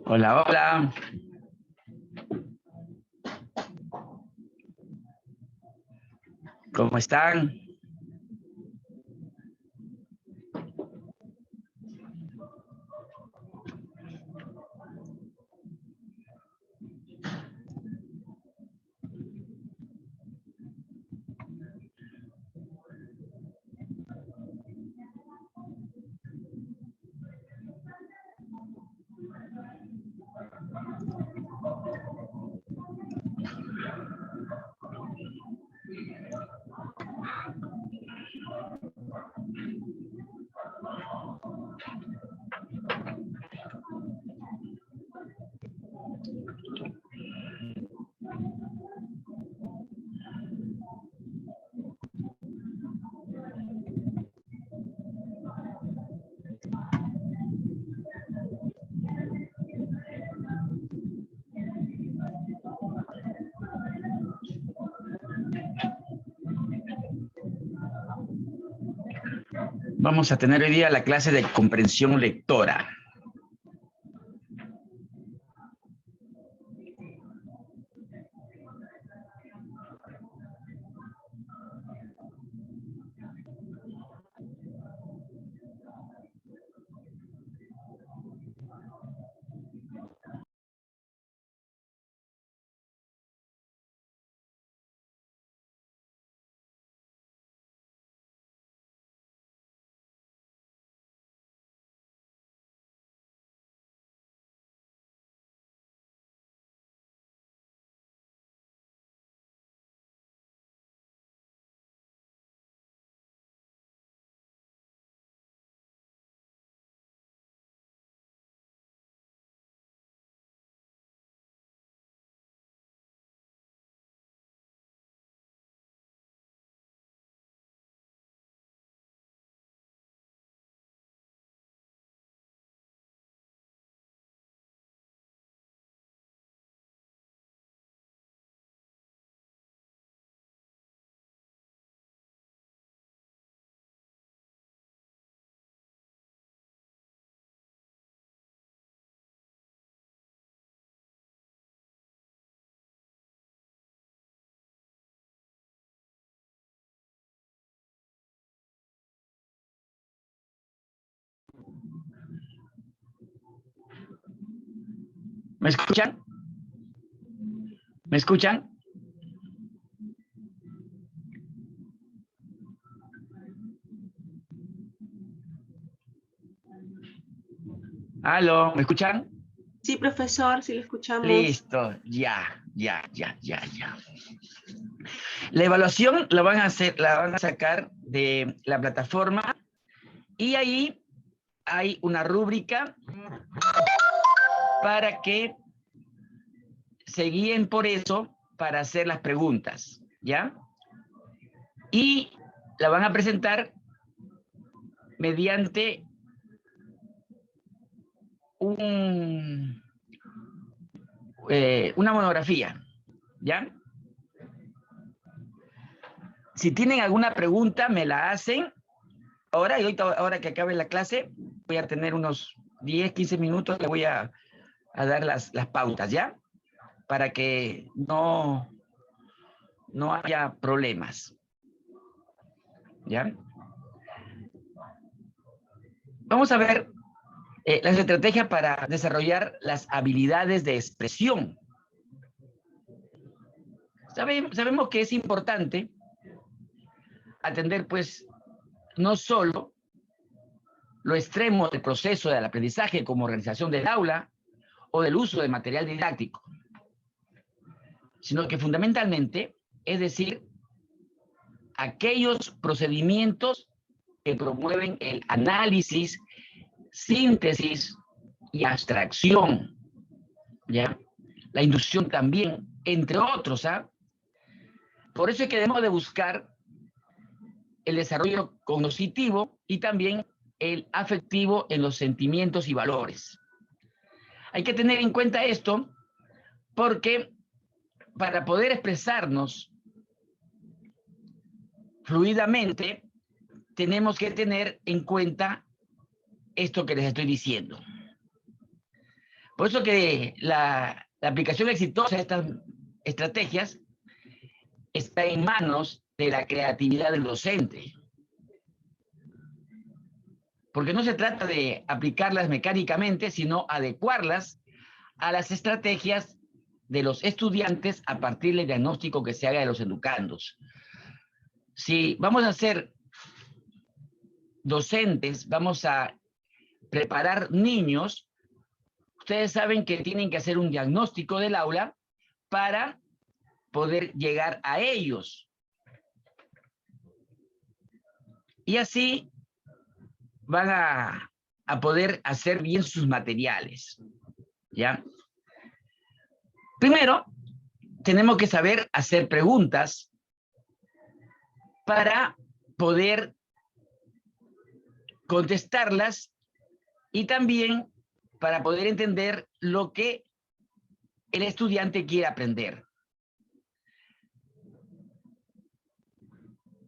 Hola, hola. ¿Cómo están? Vamos a tener hoy día la clase de comprensión lectora. ¿Me escuchan? ¿Me escuchan? ¿Aló? ¿Me escuchan? Sí, profesor, sí lo escuchamos. Listo, ya. La evaluación la van a sacar de la plataforma y ahí hay una rúbrica para que se guíen por eso para hacer las preguntas, ¿ya? Y la van a presentar mediante una monografía, ¿ya? Si tienen alguna pregunta, me la hacen ahora, y ahora que acabe la clase, voy a tener unos 10, 15 minutos, le voy a dar las pautas, ¿ya? Para que no haya problemas, ¿ya? Vamos a ver las estrategias para desarrollar las habilidades de expresión. Sabemos que es importante atender, pues, no solo lo extremo del proceso del aprendizaje como organización del aula o del uso de material didáctico, sino que fundamentalmente, es decir, aquellos procedimientos que promueven el análisis, síntesis y abstracción, ¿ya? La inducción también, entre otros, ¿ah? Por eso es que debemos de buscar el desarrollo cognitivo y también el afectivo en los sentimientos y valores. Hay que tener en cuenta esto porque para poder expresarnos fluidamente tenemos que tener en cuenta esto que les estoy diciendo. Por eso que la aplicación exitosa de estas estrategias está en manos de la creatividad del docente. Porque no se trata de aplicarlas mecánicamente, sino adecuarlas a las estrategias de los estudiantes a partir del diagnóstico que se haga de los educandos. Si vamos a ser docentes, vamos a preparar niños, ustedes saben que tienen que hacer un diagnóstico del aula para poder llegar a ellos. Y así van a poder hacer bien sus materiales, ¿ya? Primero, tenemos que saber hacer preguntas para poder contestarlas y también para poder entender lo que el estudiante quiere aprender.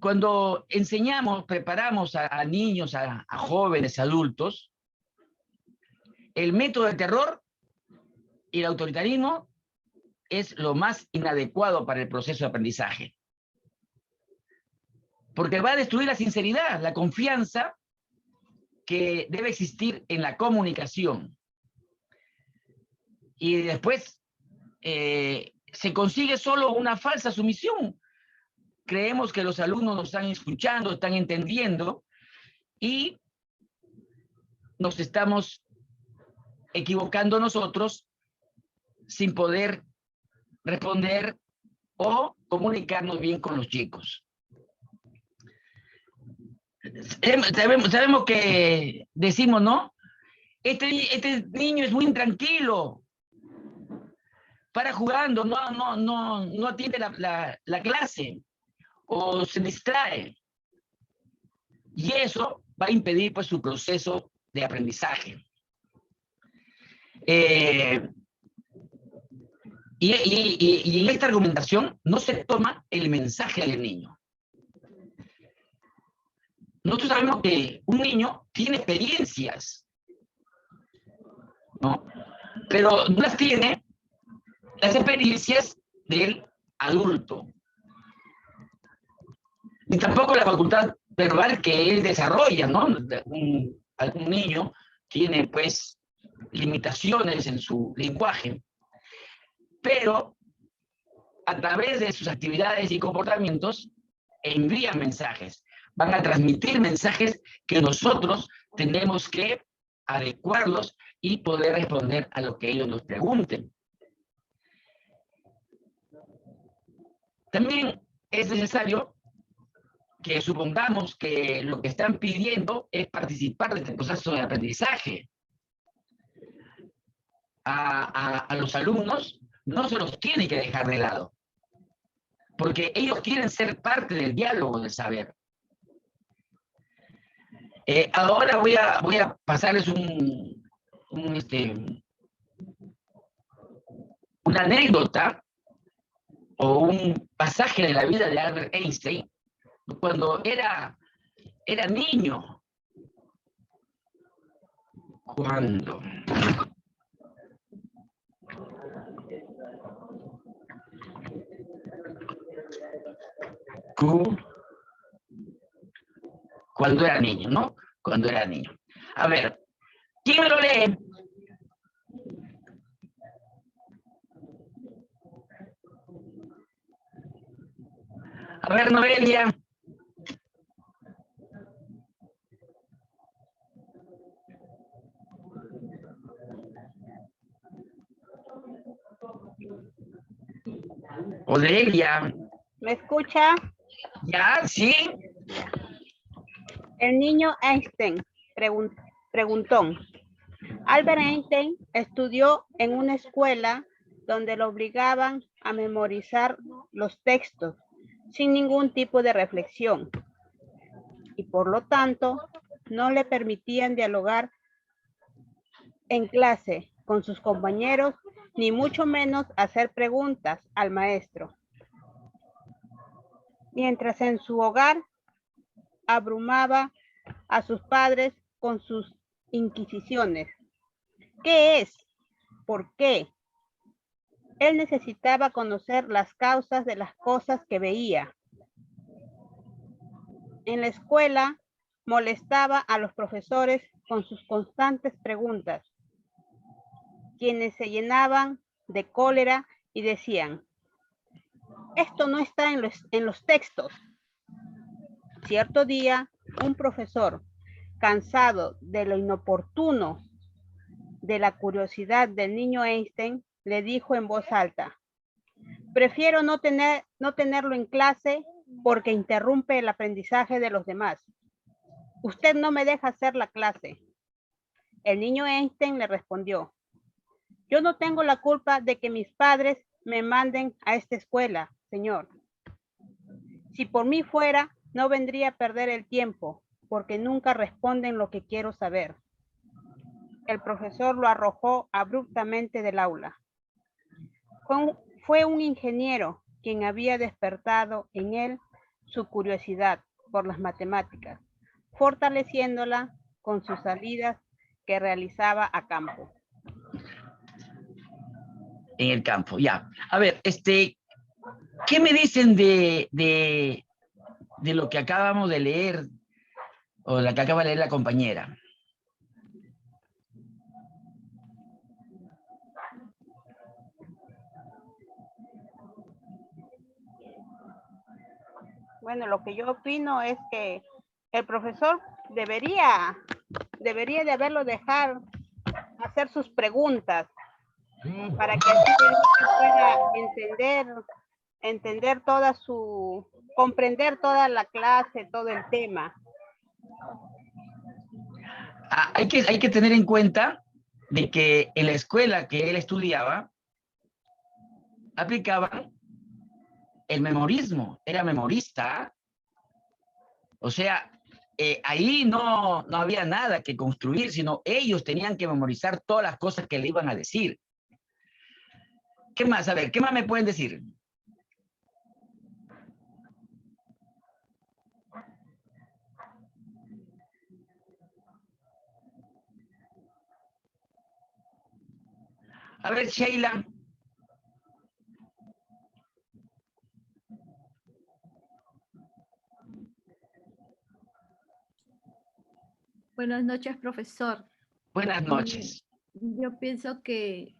cuando enseñamos, preparamos a niños, a jóvenes, adultos, el método de terror y el autoritarismo es lo más inadecuado para el proceso de aprendizaje. Porque va a destruir la sinceridad, la confianza que debe existir en la comunicación. Y después se consigue solo una falsa sumisión. Creemos que los alumnos nos están escuchando, están entendiendo, y nos estamos equivocando nosotros sin poder responder o comunicarnos bien con los chicos. Sabemos que decimos, ¿no? Este niño es muy intranquilo, para jugando, no atiende la clase o se distrae. Y eso va a impedir pues su proceso de aprendizaje. Y en esta argumentación no se toma el mensaje del niño. Nosotros sabemos que un niño tiene experiencias, ¿no? Pero no las tiene las experiencias del adulto. Ni tampoco la facultad verbal que él desarrolla, ¿no? Algún niño tiene, pues, limitaciones en su lenguaje, pero a través de sus actividades y comportamientos envían mensajes, van a transmitir mensajes que nosotros tenemos que adecuarlos y poder responder a lo que ellos nos pregunten. También es necesario que supongamos que lo que están pidiendo es participar de este proceso de aprendizaje. A los alumnos no se los tiene que dejar de lado, porque ellos quieren ser parte del diálogo del saber. Ahora voy a pasarles una anécdota o un pasaje de la vida de Albert Einstein cuando era niño. Cuando era niño, ¿no? Cuando era niño. A ver, ¿quién me lo lee? A ver, Noelia. Odelia. ¿Me escucha? ¿Ya? ¿Sí? El niño Einstein preguntó. Albert Einstein estudió en una escuela donde lo obligaban a memorizar los textos sin ningún tipo de reflexión y por lo tanto no le permitían dialogar en clase con sus compañeros ni mucho menos hacer preguntas al maestro. Mientras en su hogar abrumaba a sus padres con sus inquisiciones. ¿Qué es? ¿Por qué? Él necesitaba conocer las causas de las cosas que veía. En la escuela molestaba a los profesores con sus constantes preguntas, quienes se llenaban de cólera y decían, esto no está en los textos. Cierto día, un profesor, cansado de lo inoportuno de la curiosidad del niño Einstein, le dijo en voz alta, prefiero no tenerlo en clase porque interrumpe el aprendizaje de los demás. Usted no me deja hacer la clase. El niño Einstein le respondió, yo no tengo la culpa de que mis padres me manden a esta escuela, señor. Si por mí fuera, no vendría a perder el tiempo, porque nunca responden lo que quiero saber. El profesor lo arrojó abruptamente del aula. Fue un ingeniero quien había despertado en él su curiosidad por las matemáticas, fortaleciéndola con sus salidas que realizaba a campo. En el campo, ya. A ver, ¿qué me dicen de lo que acabamos de leer o la que acaba de leer la compañera? Bueno, lo que yo opino es que el profesor debería de haberlo dejado hacer sus preguntas para que así el niño pueda entender comprender toda la clase, todo el tema. Hay que tener en cuenta de que en la escuela que él estudiaba aplicaban el memorismo, era memorista. O sea, ahí no había nada que construir, sino ellos tenían que memorizar todas las cosas que le iban a decir. ¿Qué más? A ver, ¿qué más me pueden decir? A ver, Sheila. Buenas noches, profesor. Buenas noches. Yo pienso que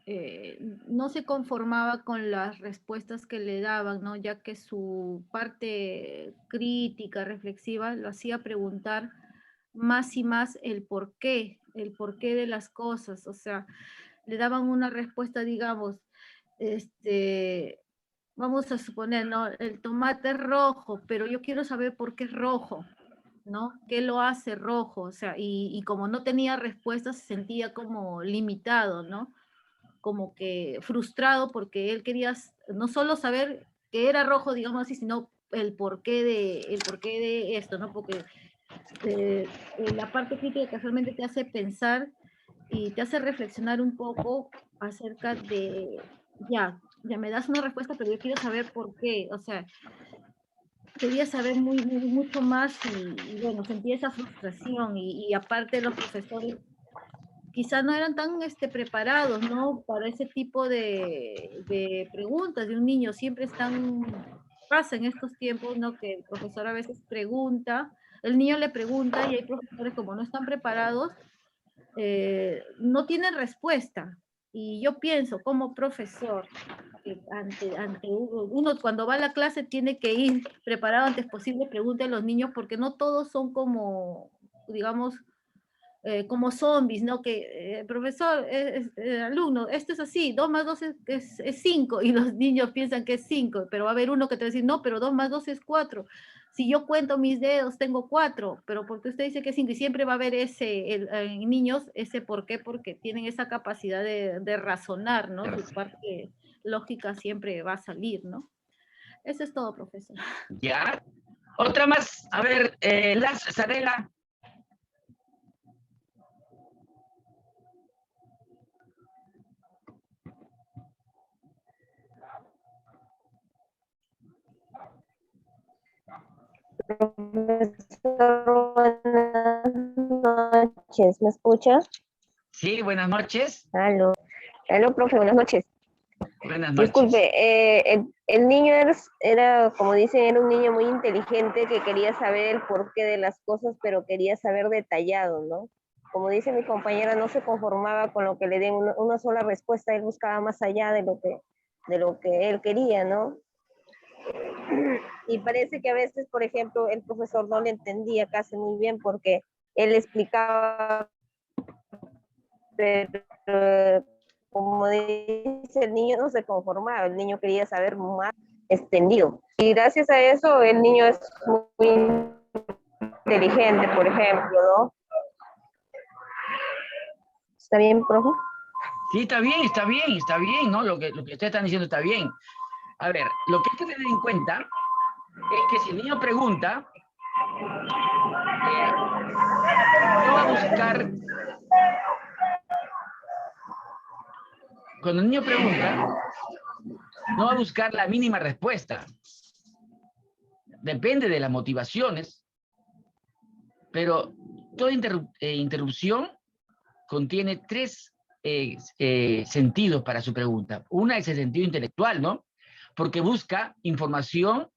no se conformaba con las respuestas que le daban, ¿no? Ya que su parte crítica, reflexiva, lo hacía preguntar más y más el porqué de las cosas. O sea, le daban una respuesta, digamos, vamos a suponer, ¿no? El tomate es rojo, pero yo quiero saber por qué es rojo, ¿no? ¿Qué lo hace rojo? O sea, y como no tenía respuesta, se sentía como limitado, ¿no? Como que frustrado porque él quería no solo saber que era rojo, digamos así, sino el porqué de esto, ¿no? Porque la parte crítica casualmente te hace pensar y te hace reflexionar un poco acerca de, ya me das una respuesta, pero yo quiero saber por qué, o sea, quería saber mucho más y bueno, sentí esa frustración y aparte los profesores quizás no eran tan preparados, ¿no? Para ese tipo de preguntas de un niño, siempre pasa en estos tiempos, ¿no? Que el profesor a veces pregunta, el niño le pregunta y hay profesores como no están preparados, no tienen respuesta. Y yo pienso como profesor, que ante uno cuando va a la clase tiene que ir preparado antes posible, pregunte a los niños, porque no todos son como, digamos, como zombies, ¿no? Que, profesor, alumno, esto es así, 2 más 2 es 5, y los niños piensan que es 5, pero va a haber uno que te va a decir, no, pero 2 más 2 es 4. Si yo cuento mis dedos, tengo 4, pero porque usted dice que es 5, y siempre va a haber en niños ese por qué, porque tienen esa capacidad de razonar, ¿no? Su parte lógica siempre va a salir, ¿no? Eso es todo, profesor. Ya. Otra más. A ver, Sarela. Profesor, buenas noches, ¿me escucha? Sí, buenas noches. Aló, profe, buenas noches. Buenas noches. Disculpe, el niño era, como dicen, era un niño muy inteligente que quería saber el porqué de las cosas, pero quería saber detallado, ¿no? Como dice mi compañera, no se conformaba con lo que le den una sola respuesta, él buscaba más allá de lo que él quería, ¿no? Y parece que a veces, por ejemplo, el profesor no le entendía casi muy bien porque él explicaba, pero como dice, el niño no se conformaba, el niño quería saber más extendido. Y gracias a eso el niño es muy inteligente, por ejemplo, ¿no? ¿Está bien, profe? Sí, está bien, ¿no? Lo que ustedes están diciendo está bien. A ver, lo que hay que tener en cuenta es que si el niño pregunta, no va a buscar, cuando el niño pregunta, no va a buscar la mínima respuesta. depende de las motivaciones, pero toda interrupción contiene tres sentidos para su pregunta. Una es el sentido intelectual, ¿no? Porque busca información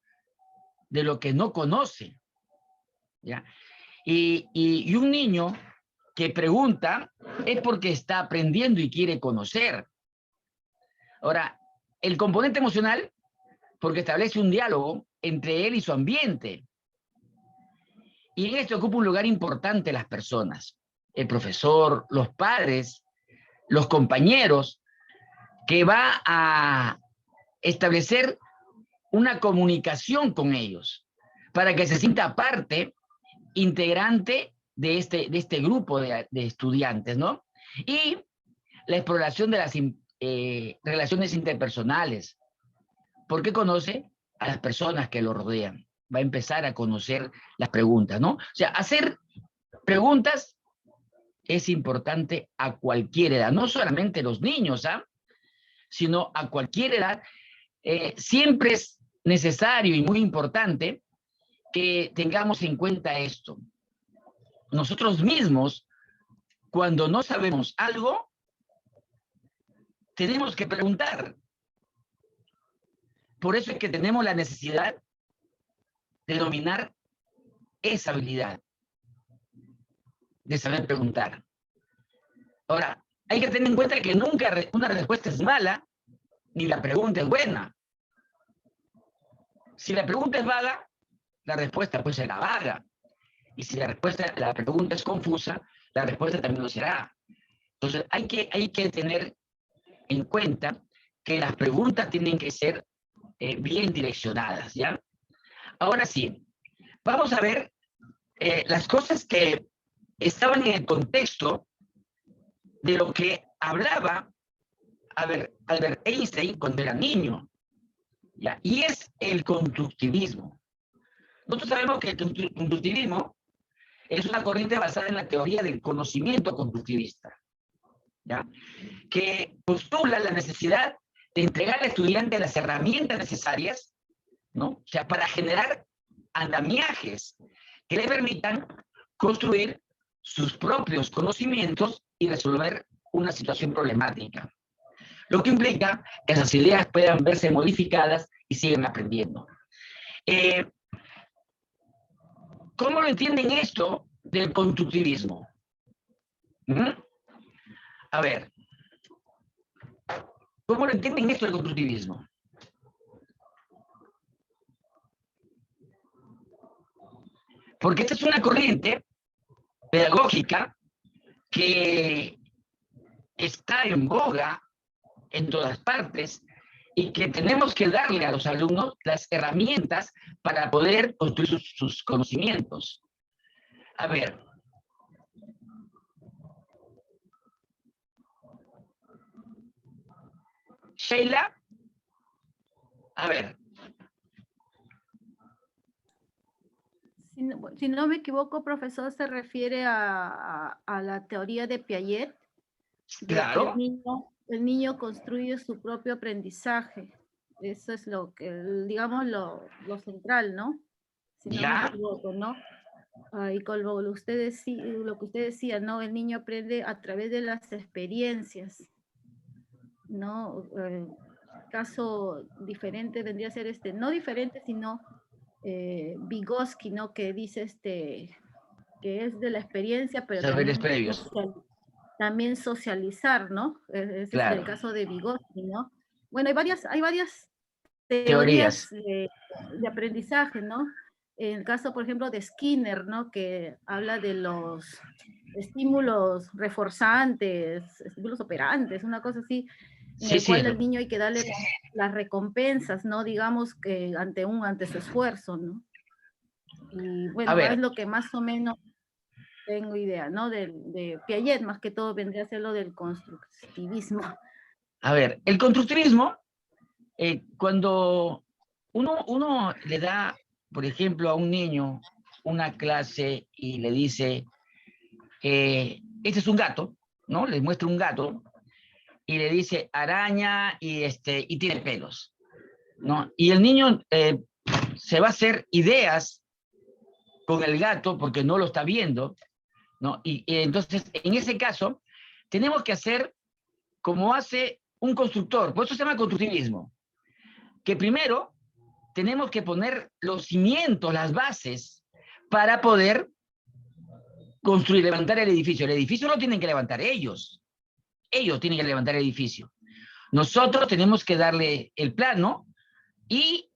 de lo que no conoce, ¿ya? Y un niño que pregunta es porque está aprendiendo y quiere conocer. Ahora, el componente emocional, porque establece un diálogo entre él y su ambiente. Y en esto ocupa un lugar importante las personas, el profesor, los padres, los compañeros, que va a establecer una comunicación con ellos para que se sienta parte, integrante de este grupo de estudiantes, ¿no? Y la exploración de las relaciones interpersonales, porque conoce a las personas que lo rodean. Va a empezar a conocer las preguntas, ¿no? O sea, hacer preguntas es importante a cualquier edad, no solamente los niños, ¿ah? Sino a cualquier edad. Siempre es necesario y muy importante que tengamos en cuenta esto. Nosotros mismos, cuando no sabemos algo, tenemos que preguntar. Por eso es que tenemos la necesidad de dominar esa habilidad, de saber preguntar. Ahora, hay que tener en cuenta que nunca una respuesta es mala, ni la pregunta es buena. Si la pregunta es vaga, la respuesta pues será vaga. Y si la pregunta es confusa, la respuesta también lo será. Entonces, hay que tener en cuenta que las preguntas tienen que ser bien direccionadas, ¿ya? Ahora sí, vamos a ver las cosas que estaban en el contexto de lo que hablaba Albert Einstein cuando era niño, ¿ya? Y es el constructivismo. Nosotros sabemos que el constructivismo es una corriente basada en la teoría del conocimiento constructivista, ¿ya? Que postula la necesidad de entregar al estudiante las herramientas necesarias, ¿no? O sea, para generar andamiajes que le permitan construir sus propios conocimientos y resolver una situación problemática. Lo que implica que esas ideas puedan verse modificadas y sigan aprendiendo. ¿Cómo lo entienden esto del constructivismo? A ver, ¿cómo lo entienden esto del constructivismo? Porque esta es una corriente pedagógica que está en boga en todas partes y que tenemos que darle a los alumnos las herramientas para poder construir sus conocimientos. A ver. Sheila. A ver. Si no me equivoco, profesor, se refiere a la teoría de Piaget. Claro. El niño construye su propio aprendizaje. Eso es lo que, digamos, lo central, ¿no? Si no me equivoco, ¿no? Y con lo que usted decía, ¿no? El niño aprende a través de las experiencias, ¿no? Caso diferente vendría a ser no diferente, sino Vygotsky, ¿no? Que dice que es de la experiencia, pero también socializar, ¿no? Ese claro. es el caso de Vygotsky, ¿no? Bueno, hay varias teorías de aprendizaje, ¿no? En el caso, por ejemplo, de Skinner, ¿no? Que habla de los estímulos reforzantes, estímulos operantes, una cosa así, en el cual al niño hay que darle las recompensas, ¿no? Digamos que ante su esfuerzo, ¿no? Y bueno, es lo que más o menos tengo idea, ¿no? De Piaget, más que todo vendría a ser lo del constructivismo. A ver, el constructivismo, cuando uno le da, por ejemplo, a un niño una clase y le dice, este es un gato, ¿no? Le muestra un gato y le dice araña y tiene pelos, ¿no? Y el niño se va a hacer ideas con el gato porque no lo está viendo, ¿no? Y entonces, en ese caso, tenemos que hacer como hace un constructor. Por eso se llama constructivismo. Que primero tenemos que poner los cimientos, las bases, para poder construir, levantar el edificio. El edificio lo tienen que levantar ellos. Ellos tienen que levantar el edificio. Nosotros tenemos que darle el plano y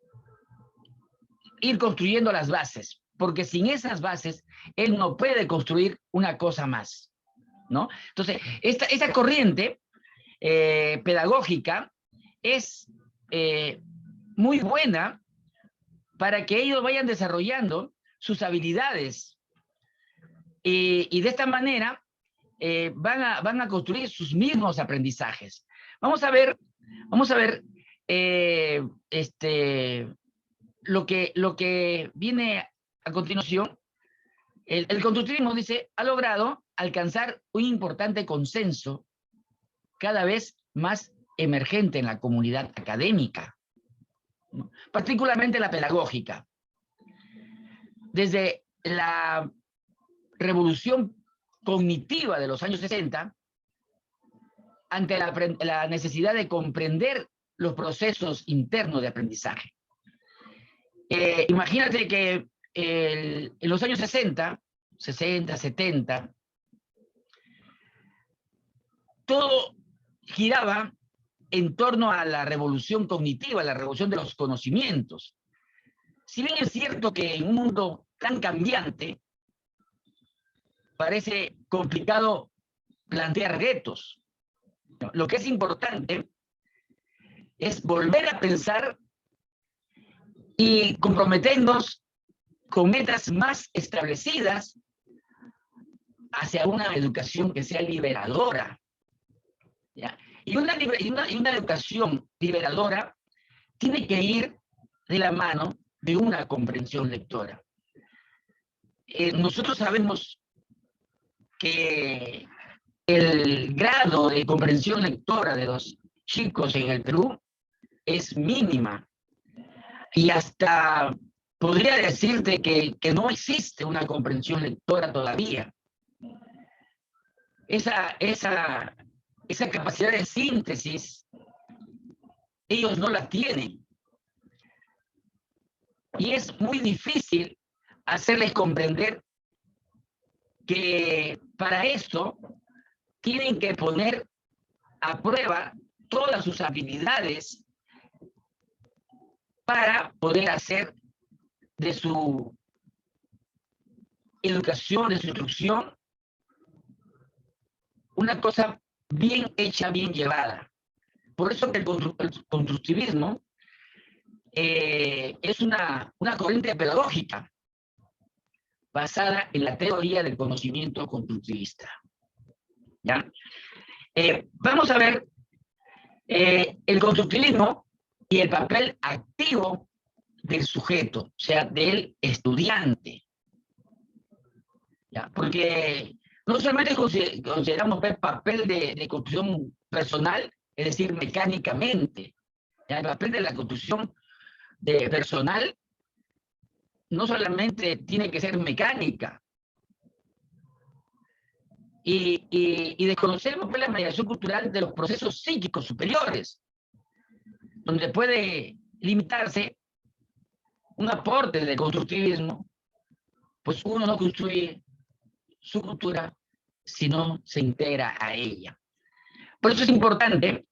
ir construyendo las bases, porque sin esas bases, él no puede construir una cosa más, ¿no? Entonces, esta corriente pedagógica es muy buena para que ellos vayan desarrollando sus habilidades y de esta manera van a construir sus mismos aprendizajes. Vamos a ver lo que viene a continuación. El constructivismo, dice, ha logrado alcanzar un importante consenso cada vez más emergente en la comunidad académica, ¿no? Particularmente la pedagógica. Desde la revolución cognitiva de los años 60, ante la necesidad de comprender los procesos internos de aprendizaje. Imagínate que en los años 60, 70, todo giraba en torno a la revolución cognitiva, la revolución de los conocimientos. Si bien es cierto que en un mundo tan cambiante, parece complicado plantear retos. Lo que es importante es volver a pensar y comprometernos con metas más establecidas hacia una educación que sea liberadora, ¿ya? Y una educación liberadora tiene que ir de la mano de una comprensión lectora. Nosotros sabemos que el grado de comprensión lectora de los chicos en el Perú es mínima. Y hasta podría decirte que no existe una comprensión lectora todavía. Esa capacidad de síntesis, ellos no la tienen. Y es muy difícil hacerles comprender que para esto tienen que poner a prueba todas sus habilidades para poder hacer de su educación, de su instrucción, una cosa bien hecha, bien llevada. Por eso que el constructivismo es una corriente pedagógica basada en la teoría del conocimiento constructivista. ¿Ya? Vamos a ver el constructivismo y el papel activo del sujeto, o sea, del estudiante. ¿Ya? Porque no solamente consideramos el papel de construcción personal, es decir, mecánicamente. ¿Ya? El papel de la construcción personal no solamente tiene que ser mecánica. Y desconocemos la mediación cultural de los procesos psíquicos superiores, donde puede limitarse un aporte de constructivismo, pues uno no construye su cultura si no se integra a ella. Por eso es importante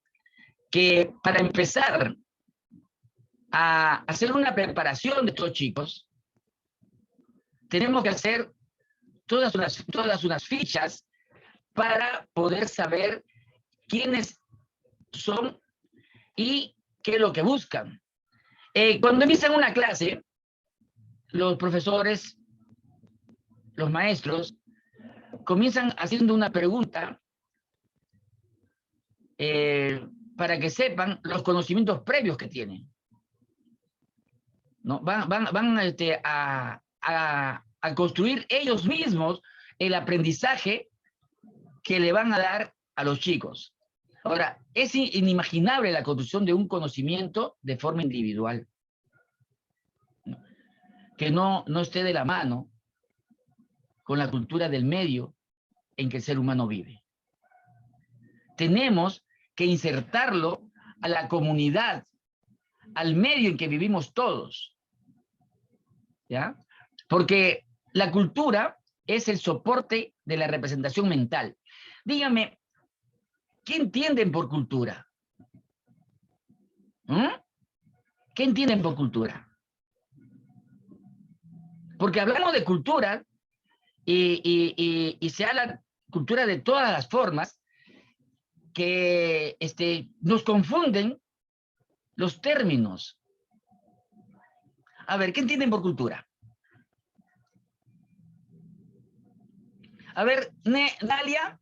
que para empezar a hacer una preparación de estos chicos, tenemos que hacer todas unas fichas para poder saber quiénes son y qué es lo que buscan. Cuando empiezan una clase, los profesores, los maestros, comienzan haciendo una pregunta para que sepan los conocimientos previos que tienen, ¿no? Van a construir ellos mismos el aprendizaje que le van a dar a los chicos. Ahora, es inimaginable la construcción de un conocimiento de forma individual. que no esté de la mano con la cultura del medio en que el ser humano vive. Tenemos que insertarlo a la comunidad, al medio en que vivimos todos, ¿ya? Porque la cultura es el soporte de la representación mental. Dígame, ¿qué entienden por cultura? ¿Qué entienden por cultura? Porque hablamos de cultura y se habla cultura de todas las formas que nos confunden los términos. A ver, ¿qué entienden por cultura? A ver, Nalia.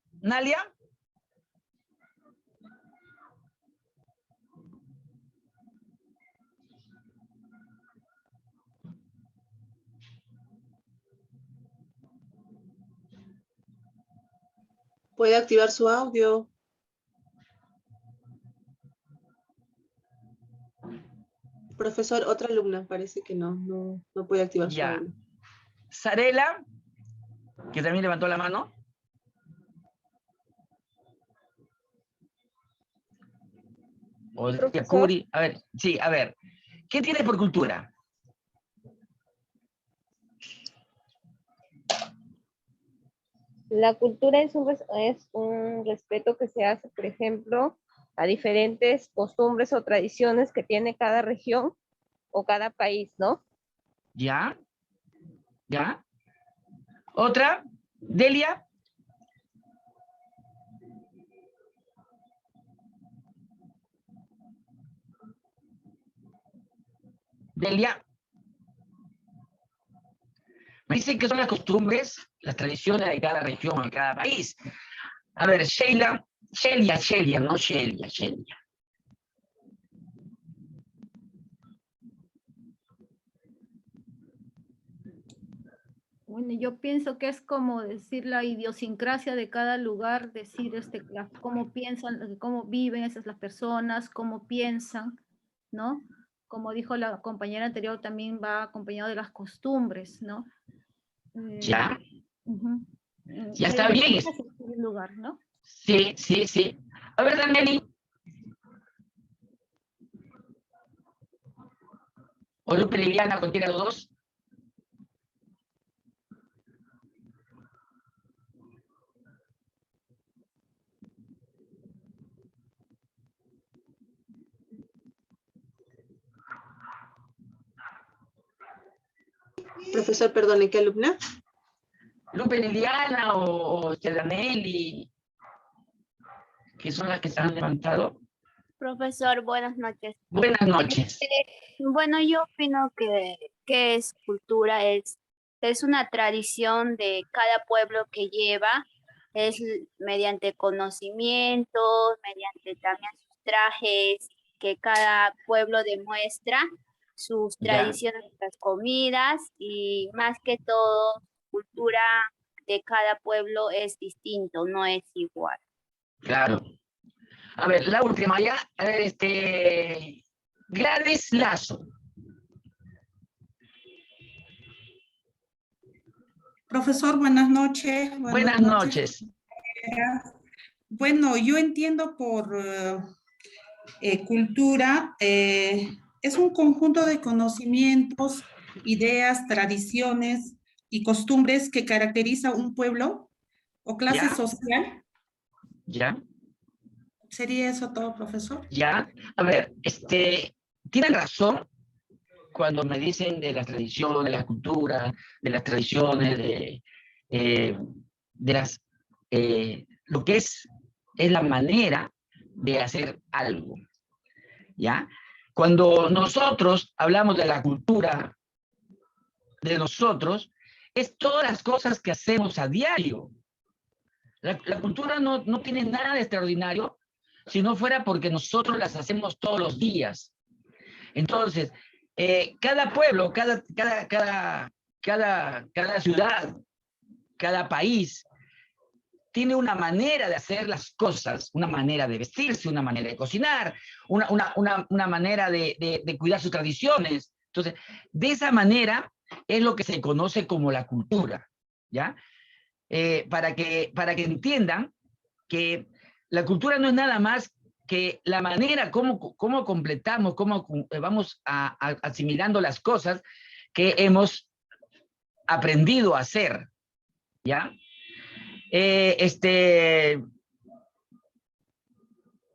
Puede activar su audio. Profesor, otra alumna, parece que no puede activar su Ya. audio. Sarela, que también levantó la mano. O Curi. A ver, sí, a ver. ¿Qué tiene por cultura? La cultura es un respeto que se hace, por ejemplo, a diferentes costumbres o tradiciones que tiene cada región o cada país, ¿no? ¿Ya? ¿Ya? ¿Otra? ¿Delia? Delia. Me dicen que son las costumbres, las tradiciones de cada región, de cada país. A ver, Shelia, no Shelia. Bueno, yo pienso que es como decir la idiosincrasia de cada lugar, decir cómo piensan, cómo viven esas las personas, cómo piensan, ¿no? Como dijo la compañera anterior, también va acompañado de las costumbres, ¿no? Ya. Uh-huh. Ya está bien. El lugar, ¿no? Sí. A ver, Danieli. O Lupe Liliana, cualquiera de los dos. Profesor, perdone, ¿qué alumna? Lupe Liliana o Danieli, que son las que se han levantado. Profesor, buenas noches. Buenas noches. Bueno, yo opino que es cultura, es una tradición de cada pueblo que lleva, es mediante conocimientos, mediante también sus trajes, que cada pueblo demuestra sus tradiciones, las comidas y más que todo, cultura de cada pueblo es distinto, no es igual. Claro. A ver, la última ya. A ver, Gladys Lazo. Profesor, buenas noches. Buenas noches. Bueno, yo entiendo por cultura, es un conjunto de conocimientos, ideas, tradiciones y costumbres que caracteriza un pueblo o clase social. ¿Ya? ¿Sería eso todo, profesor? Ya. A ver, tienen razón cuando me dicen de las tradiciones, de la cultura, de las tradiciones, lo que es la manera de hacer algo, ¿ya? Cuando nosotros hablamos de la cultura de nosotros, es todas las cosas que hacemos a diario. La cultura no tiene nada de extraordinario si no fuera porque nosotros las hacemos todos los días. Entonces, cada pueblo, cada ciudad, cada país tiene una manera de hacer las cosas, una manera de vestirse, una manera de cocinar, una manera de cuidar sus tradiciones. Entonces, de esa manera es lo que se conoce como la cultura, ¿ya? Para que entiendan que la cultura no es nada más que la manera como completamos, cómo vamos asimilando las cosas que hemos aprendido a hacer, ¿ya?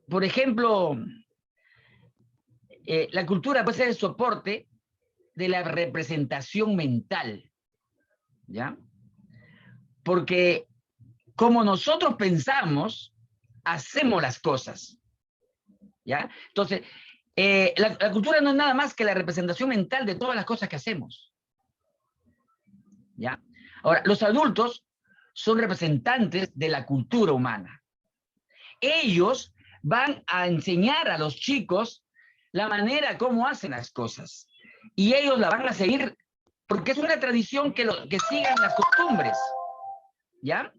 Por ejemplo, la cultura puede ser el soporte de la representación mental, ¿ya? Porque como nosotros pensamos, hacemos las cosas, ¿ya? Entonces, la cultura no es nada más que la representación mental de todas las cosas que hacemos, ¿ya? Ahora, los adultos son representantes de la cultura humana. Ellos van a enseñar a los chicos la manera como hacen las cosas. Y ellos la van a seguir, porque es una tradición que sigan las costumbres, ¿ya?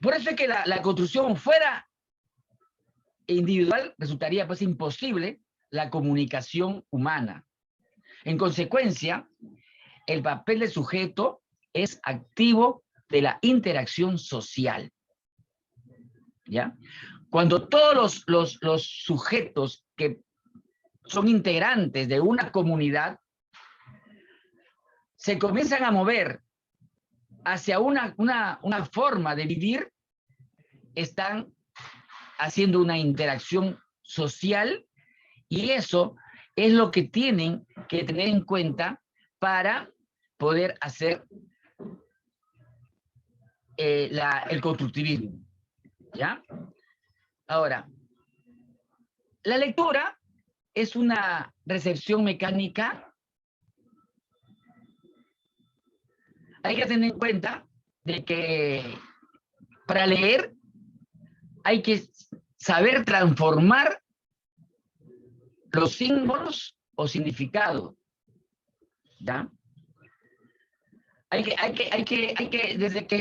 Por eso es que la construcción fuera individual resultaría pues imposible la comunicación humana. En consecuencia, el papel del sujeto es activo de la interacción social, ¿ya? Cuando todos los sujetos que son integrantes de una comunidad se comienzan a mover hacia una forma de vivir, están haciendo una interacción social, y eso es lo que tienen que tener en cuenta para poder hacer el constructivismo, ¿ya? Ahora, la lectura es una recepción mecánica. Hay que tener en cuenta de que para leer hay que saber transformar los símbolos o significados, ¿ya?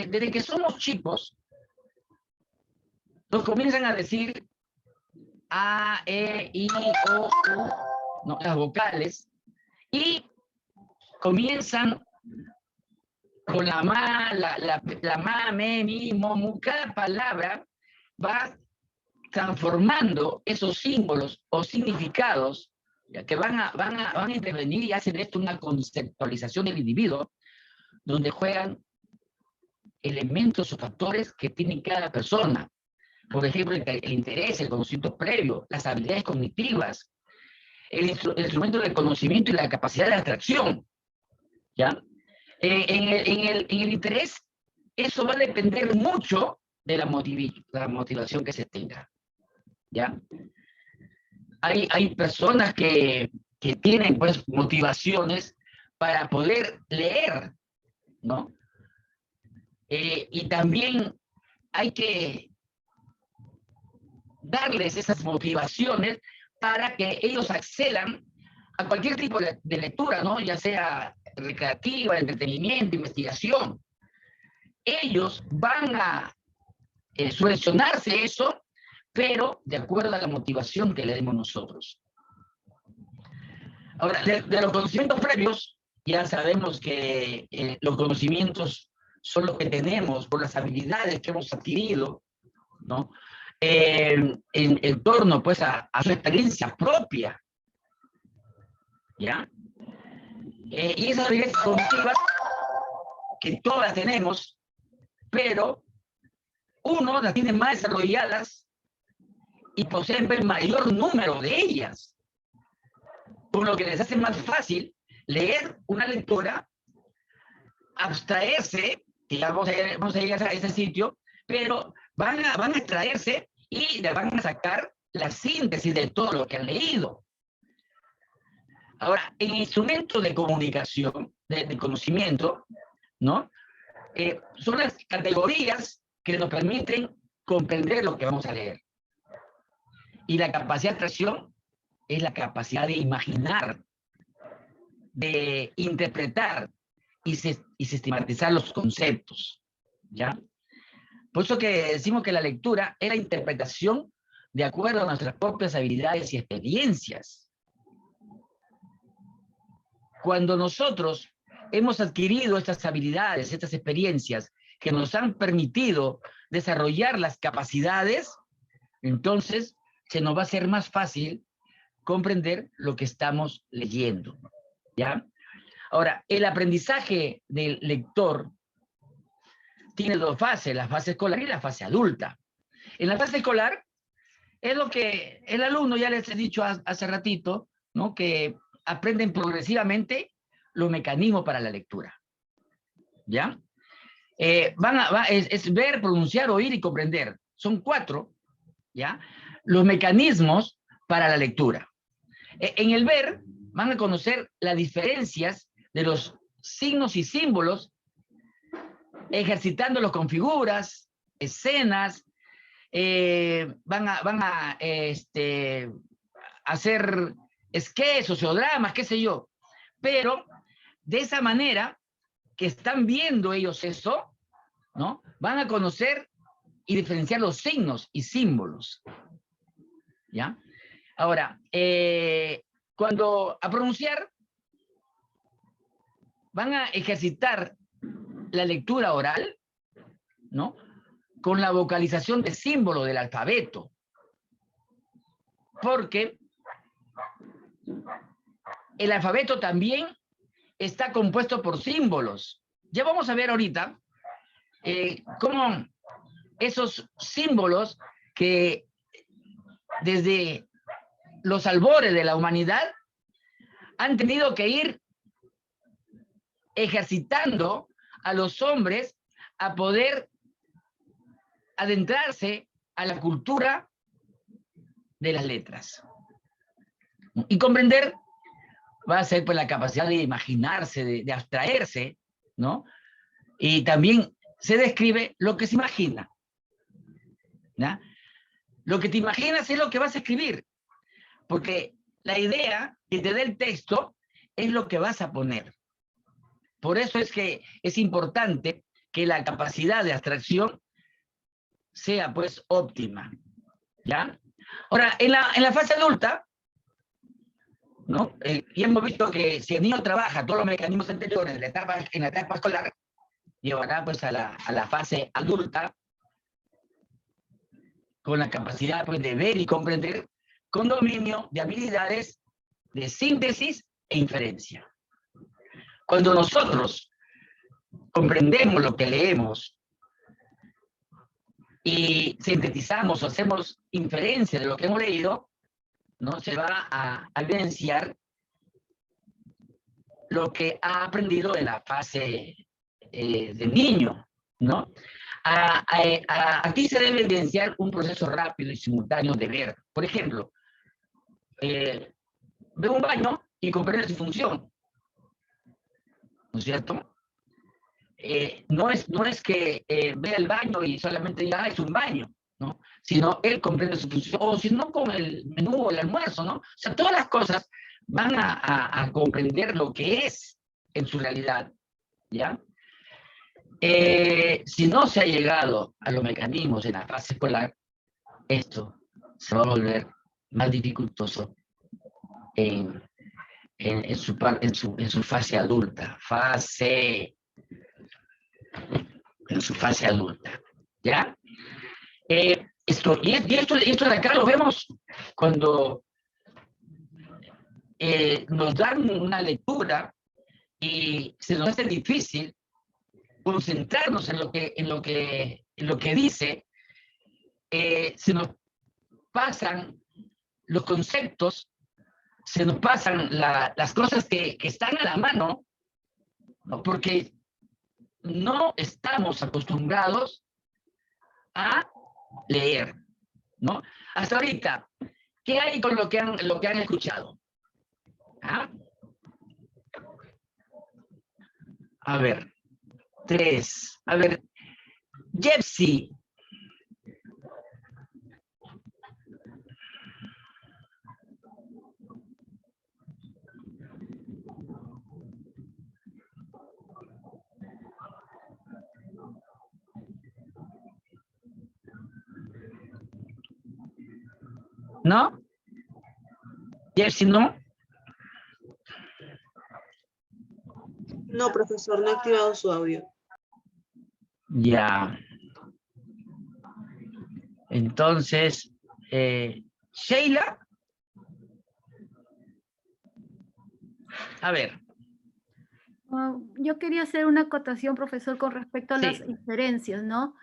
Desde que somos chicos, nos comienzan a decir A, E, I, O, U, no, las vocales, y comienzan con la ma, la ma, me, mi, mo, mu. Cada palabra va transformando esos símbolos o significados, ya que van a intervenir y hacen esto una conceptualización del individuo, donde juegan elementos o factores que tiene cada persona. Por ejemplo, el interés, el conocimiento previo, las habilidades cognitivas, el instrumento del conocimiento y la capacidad de atracción, ¿ya? En el interés, eso va a depender mucho de la motivación que se tenga, ¿ya? Hay personas que tienen, pues, motivaciones para poder leer, ¿no? Y también hay que darles esas motivaciones para que ellos accedan a cualquier tipo de lectura, ¿no? Ya sea recreativa, entretenimiento, investigación. Ellos van a seleccionarse eso, pero de acuerdo a la motivación que le demos nosotros. Ahora, de los conocimientos previos, ya sabemos que los conocimientos son los que tenemos por las habilidades que hemos adquirido, ¿no? En torno, pues, a su experiencia propia, ¿ya? Y esas habilidades cognitivas que todas tenemos, pero uno las tiene más desarrolladas y poseen el mayor número de ellas, por lo que les hace más fácil leer una lectura, abstraerse, que ya vamos a llegar a ese sitio, pero van a extraerse y le van a sacar la síntesis de todo lo que han leído. Ahora, en instrumentos de comunicación, de conocimiento, ¿no? Son las categorías que nos permiten comprender lo que vamos a leer. Y la capacidad de atracción es la capacidad de imaginar, de interpretar y sistematizar los conceptos, ¿ya? Por eso que decimos que la lectura es la interpretación de acuerdo a nuestras propias habilidades y experiencias, cuando nosotros hemos adquirido estas habilidades, estas experiencias que nos han permitido desarrollar las capacidades, entonces se nos va a ser más fácil comprender lo que estamos leyendo, ¿ya? Ahora, el aprendizaje del lector tiene dos fases, la fase escolar y la fase adulta. En la fase escolar es lo que el alumno, ya les he dicho hace ratito, ¿no? Que aprenden progresivamente los mecanismos para la lectura, ¿ya? Es ver, pronunciar, oír y comprender. Son 4, ¿ya? Los mecanismos para la lectura. En el ver van a conocer las diferencias de los signos y símbolos, ejercitándolos con figuras, escenas, van a hacer sketches, sociodramas, qué sé yo. Pero de esa manera que están viendo ellos eso, ¿no? Van a conocer y diferenciar los signos y símbolos, ¿ya? Ahora, cuando a pronunciar, van a ejercitar la lectura oral, ¿no? Con la vocalización de símbolos del alfabeto. Porque el alfabeto también está compuesto por símbolos. Ya vamos a ver ahorita cómo esos símbolos que desde los albores de la humanidad han tenido que ir ejercitando a los hombres a poder adentrarse a la cultura de las letras. Y comprender va a ser pues la capacidad de imaginarse, de abstraerse, ¿no? Y también se describe lo que se imagina, ¿ya? Lo que te imaginas es lo que vas a escribir, porque la idea que te dé el texto es lo que vas a poner. Por eso es que es importante que la capacidad de abstracción sea pues óptima, ¿ya? Ahora, en la fase adulta, ¿no? Y hemos visto que si el niño trabaja todos los mecanismos anteriores en la etapa escolar, llevará pues a la fase adulta con la capacidad pues de ver y comprender con dominio de habilidades de síntesis e inferencia. Cuando nosotros comprendemos lo que leemos y sintetizamos o hacemos inferencia de lo que hemos leído, ¿no? Se va a evidenciar lo que ha aprendido en la fase de niño, ¿no? Aquí se debe evidenciar un proceso rápido y simultáneo de ver. Por ejemplo, ve un baño y comprende su función, ¿no es cierto? No es que vea el baño y solamente diga, es un baño, ¿no? Sino él comprende su función, o si no, con el menú o el almuerzo, ¿no? O sea, todas las cosas van a comprender lo que es en su realidad, ¿ya? Si no se ha llegado a los mecanismos en la fase escolar, esto se va a volver más dificultoso en su fase adulta, en su fase adulta, ¿ya? Esto de acá lo vemos cuando nos dan una lectura y se nos hace difícil concentrarnos en lo que dice, se nos pasan los conceptos, se nos pasan las cosas que están a la mano, ¿no? Porque no estamos acostumbrados a leer, ¿no? Hasta ahorita, ¿qué hay con lo que han escuchado? ¿Ah? A ver, 3. A ver, Jepsi. ¿No? Jepsi, ¿no? No, profesor, no ha activado su audio. Ya. Entonces, Sheila. A ver. Yo quería hacer una acotación, profesor, con respecto a Sí. las inferencias, ¿no?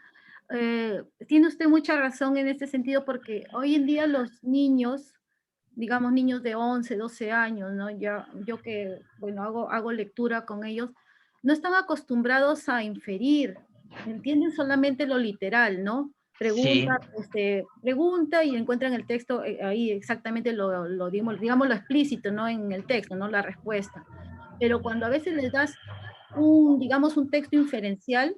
Tiene usted mucha razón en este sentido porque hoy en día los niños, digamos niños de 11, 12 años, ¿no? Ya, yo que, bueno, hago lectura con ellos, no están acostumbrados a inferir, entienden solamente lo literal, ¿no? Pregunta, pregunta y encuentran el texto ahí exactamente digamos lo explícito, ¿no? En el texto, ¿no? La respuesta. Pero cuando a veces les das digamos, un texto inferencial,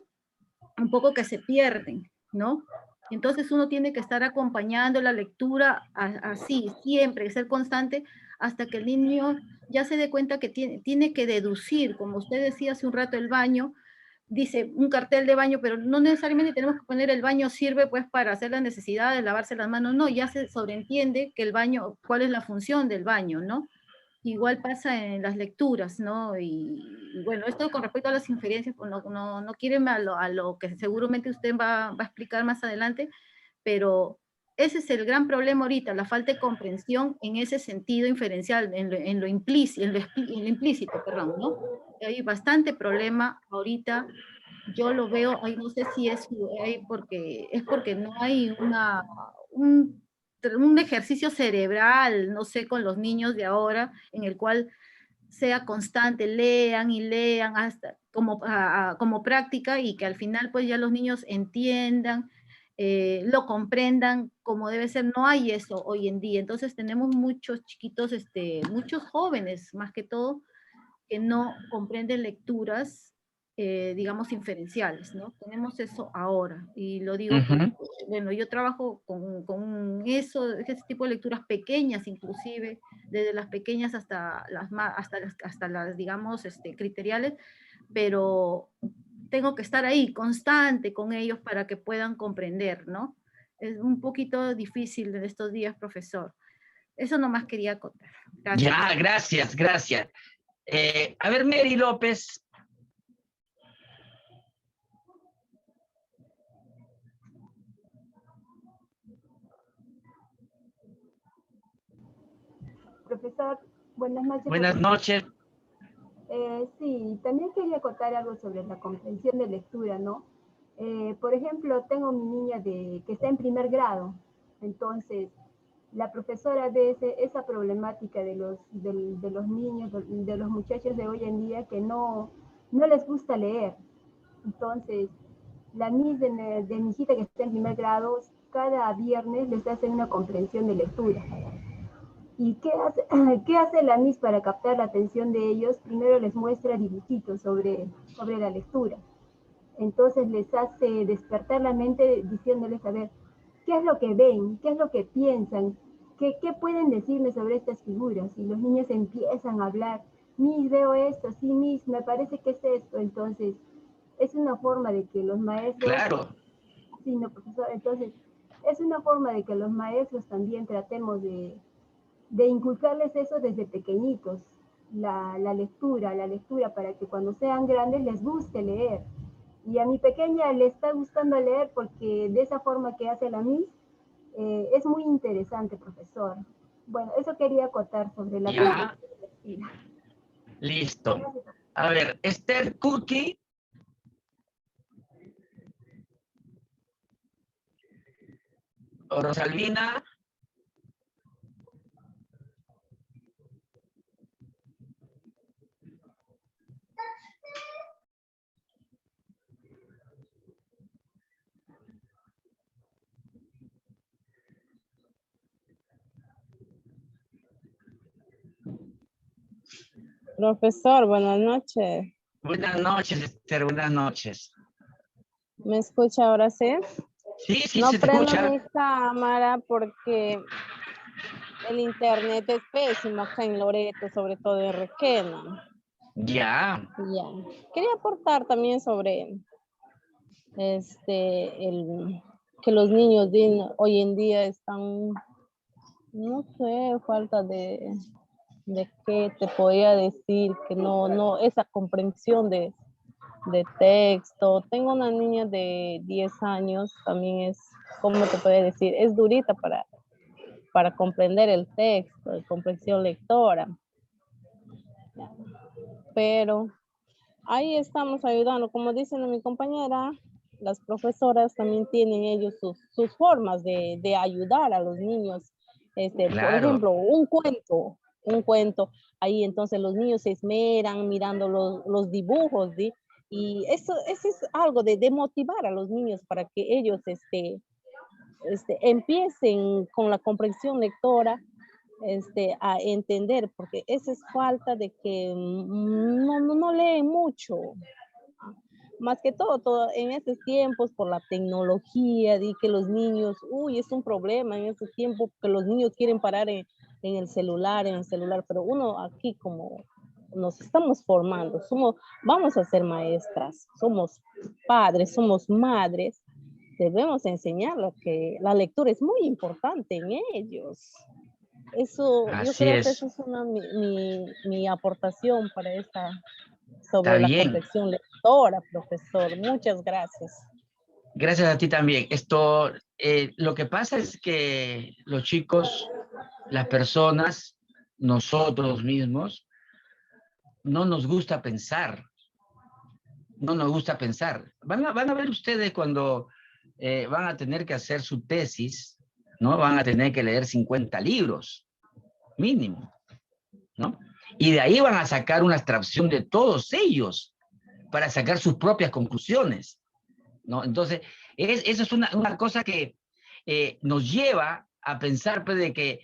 un poco que se pierden, ¿no? Entonces uno tiene que estar acompañando la lectura así, siempre, ser constante, hasta que el niño ya se dé cuenta que tiene que deducir, como usted decía hace un rato, el baño, dice un cartel de baño, pero no necesariamente tenemos que poner el baño sirve pues para hacer las necesidades, lavarse las manos, no, ya se sobreentiende que el baño, cuál es la función del baño, ¿no? Igual pasa en las lecturas, ¿no? Y bueno, esto con respecto a las inferencias, pues no quiero irme a lo que seguramente usted va a explicar más adelante, pero ese es el gran problema ahorita, la falta de comprensión en ese sentido inferencial, en lo implícito, perdón, ¿no? Hay bastante problema ahorita, yo lo veo, no sé si es porque no hay un ejercicio cerebral, no sé, con los niños de ahora, en el cual sea constante, lean y lean hasta como práctica y que al final pues ya los niños entiendan, lo comprendan como debe ser. No hay eso hoy en día. Entonces tenemos muchos chiquitos, muchos jóvenes más que todo, que no comprenden lecturas, digamos, inferenciales, ¿no? Tenemos eso ahora, y lo digo porque, bueno, yo trabajo con ese tipo de lecturas pequeñas, inclusive, desde las pequeñas hasta las digamos, criteriales, pero tengo que estar ahí, constante con ellos para que puedan comprender, ¿no? Es un poquito difícil en estos días, profesor. Eso nomás quería contar. Gracias. Ya, gracias. A ver, Mary López. Profesor, buenas noches. Buenas noches. Sí, también quería contar algo sobre la comprensión de lectura, ¿no? Por ejemplo, tengo mi niña que está en primer grado, entonces la profesora ve esa problemática de los niños, de los muchachos de hoy en día que no les gusta leer. Entonces, la Miss de mi hijita que está en primer grado, cada viernes les hace una comprensión de lectura. ¿Y qué hace la Miss para captar la atención de ellos? Primero les muestra dibujitos sobre la lectura. Entonces les hace despertar la mente diciéndoles, a ver, ¿qué es lo que ven? ¿Qué es lo que piensan? ¿Qué pueden decirme sobre estas figuras? Y los niños empiezan a hablar, Miss, veo esto, sí, Miss, me parece que es esto. Entonces, es una forma de que los maestros... Claro. Sí, no, profesor, entonces, es una forma de que los maestros también tratemos de inculcarles eso desde pequeñitos, la lectura para que cuando sean grandes les guste leer. Y a mi pequeña le está gustando leer porque de esa forma que hace la Miss, es muy interesante, profesor. Bueno, eso quería acotar sobre la Ya. lectura. Listo. A ver, Esther Curti. O Rosalvina. Profesor, buenas noches. Buenas noches, Esther, buenas noches. ¿Me escucha ahora sí? Sí, no se te prendo escucha. mi cámara porque el internet es pésimo acá en Loreto, sobre todo en Requena. Ya. Ya. Quería aportar también sobre que los niños hoy en día están, no sé, falta de ¿De qué te podía decir? Que no, esa comprensión de texto. Tengo una niña de 10 años, también es, ¿cómo te puedo decir? Es durita para comprender el texto, de comprensión lectora. Pero ahí estamos ayudando. Como dice mi compañera, las profesoras también tienen ellos sus formas de ayudar a los niños. Por Claro. ejemplo, un cuento. Ahí entonces los niños se esmeran mirando los dibujos, ¿sí? Y eso es algo de motivar a los niños para que ellos empiecen con la comprensión lectora, a entender, porque esa es falta de que no leen mucho. Más que todo en estos tiempos por la tecnología, di que los niños, es un problema en este tiempo que los niños quieren parar en el celular, pero uno aquí como nos estamos formando, vamos a ser maestras, somos padres, somos madres, debemos enseñarles que la lectura es muy importante en ellos. Eso, yo Así creo que es. esa es mi aportación para sobre Está la bien. comprensión lectora, profesor. Muchas gracias. Gracias a ti también. Lo que pasa es que los chicos, las personas, nosotros mismos, no nos gusta pensar. No nos gusta pensar. Van a ver ustedes cuando van a tener que hacer su tesis, ¿no? Van a tener que leer 50 libros, mínimo, ¿no? Y de ahí van a sacar una abstracción de todos ellos para sacar sus propias conclusiones, ¿no? Entonces, eso es una cosa que nos lleva a pensar, pues, de que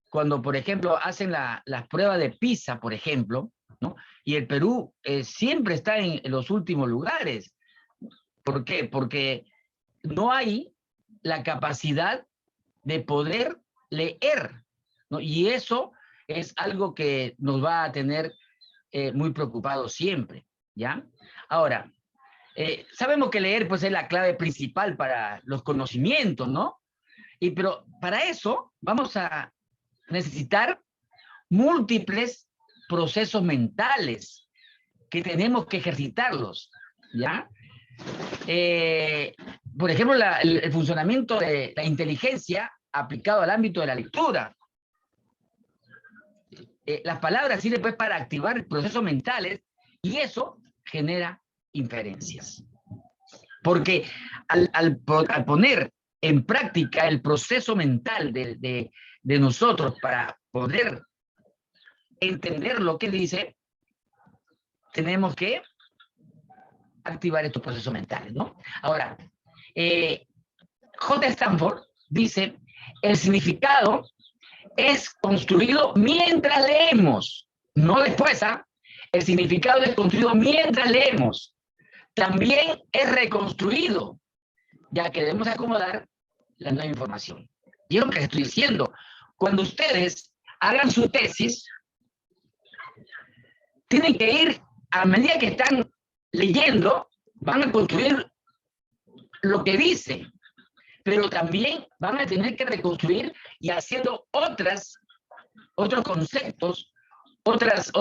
cuando, por ejemplo, hacen las pruebas de PISA, por ejemplo, ¿no? Y el Perú siempre está en los últimos lugares. ¿Por qué? Porque no hay la capacidad de poder leer, ¿no? Y eso es algo que nos va a tener muy preocupados siempre, ¿ya? Ahora, sabemos que leer, pues, es la clave principal para los conocimientos, ¿no? Pero para eso vamos a necesitar múltiples procesos mentales que tenemos que ejercitarlos, ¿ya? Por ejemplo, el funcionamiento de la inteligencia aplicado al ámbito de la lectura. Las palabras sirven, pues, para activar procesos mentales y eso genera inferencias. Porque al poner en práctica el proceso mental de nosotros para poder entender lo que dice, tenemos que activar estos procesos mentales, ¿no? Ahora, J. Stanford dice, el significado es construido mientras leemos, no después, ¿ah? El significado es construido mientras leemos. También es reconstruido, ya que debemos acomodar la nueva información. Y es lo que estoy diciendo. Cuando ustedes hagan su tesis, tienen que ir, a medida que están leyendo, van a construir lo que dice, pero también van a tener que reconstruir y haciendo otros conceptos, otras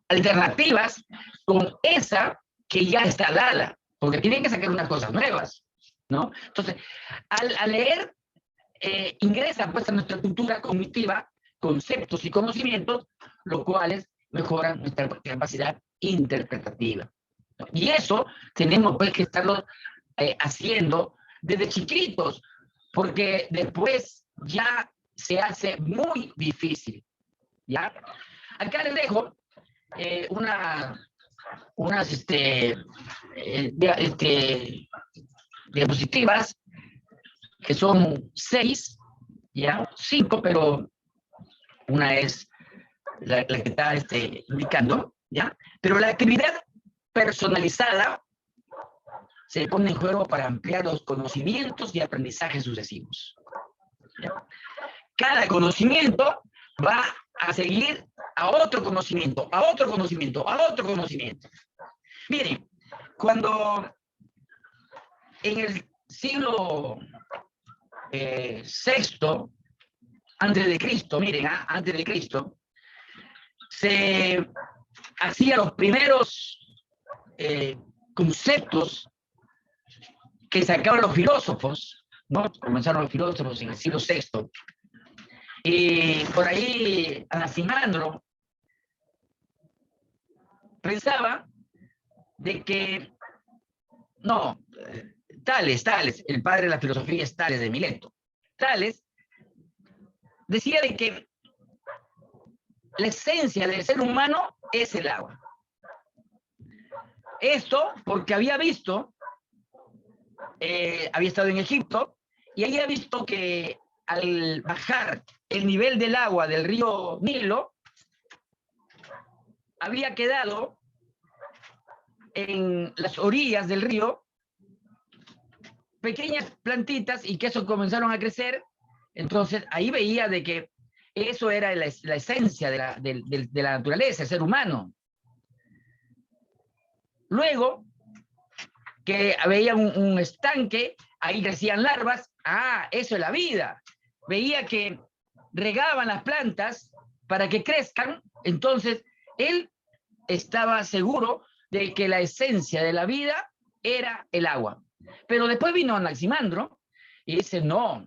alternativas con esa que ya está dada, porque tienen que sacar unas cosas nuevas, ¿no? Entonces, al leer, ingresa, pues, a nuestra cultura cognitiva conceptos y conocimientos, los cuales mejoran nuestra capacidad interpretativa. Y eso tenemos, pues, que estarlo haciendo desde chiquitos, porque después ya se hace muy difícil, ¿ya? Acá les dejo unas diapositivas que son 6, ¿ya? 5, pero una es la que está indicando, ¿ya? Pero la actividad personalizada se pone en juego para ampliar los conocimientos y aprendizajes sucesivos, ¿ya? Cada conocimiento va a seguir a otro conocimiento, a otro conocimiento, a otro conocimiento. Miren, cuando en el siglo VI, antes de Cristo, miren, antes de Cristo, se hacían los primeros conceptos que sacaban los filósofos, ¿no? Comenzaron los filósofos en el siglo VI. Y por ahí Anaximandro pensaba de que, no, Tales, el padre de la filosofía es Tales de Mileto. Tales decía de que la esencia del ser humano es el agua. Esto porque había visto, había estado en Egipto y había visto que al bajar el nivel del agua del río Nilo, había quedado en las orillas del río pequeñas plantitas y que eso comenzaron a crecer. Entonces ahí veía de que eso era la esencia de la naturaleza, el ser humano. Luego que veía un estanque, ahí crecían larvas, eso es la vida. Veía que regaban las plantas para que crezcan, entonces él estaba seguro de que la esencia de la vida era el agua. Pero después vino Anaximandro y dice, no,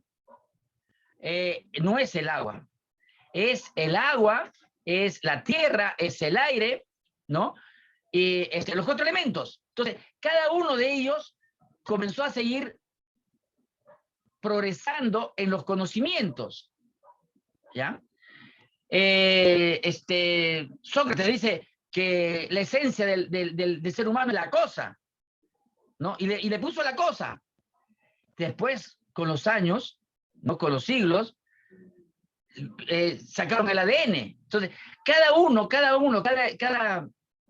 no es el agua. Es el agua, es la tierra, es el aire, ¿no? Y los cuatro elementos. Entonces, cada uno de ellos comenzó a seguir progresando en los conocimientos, ¿ya? Sócrates dice que la esencia del ser humano es la cosa, ¿no? Y le puso la cosa. Después, con los años, ¿no? Con los siglos, sacaron el ADN. Entonces, cada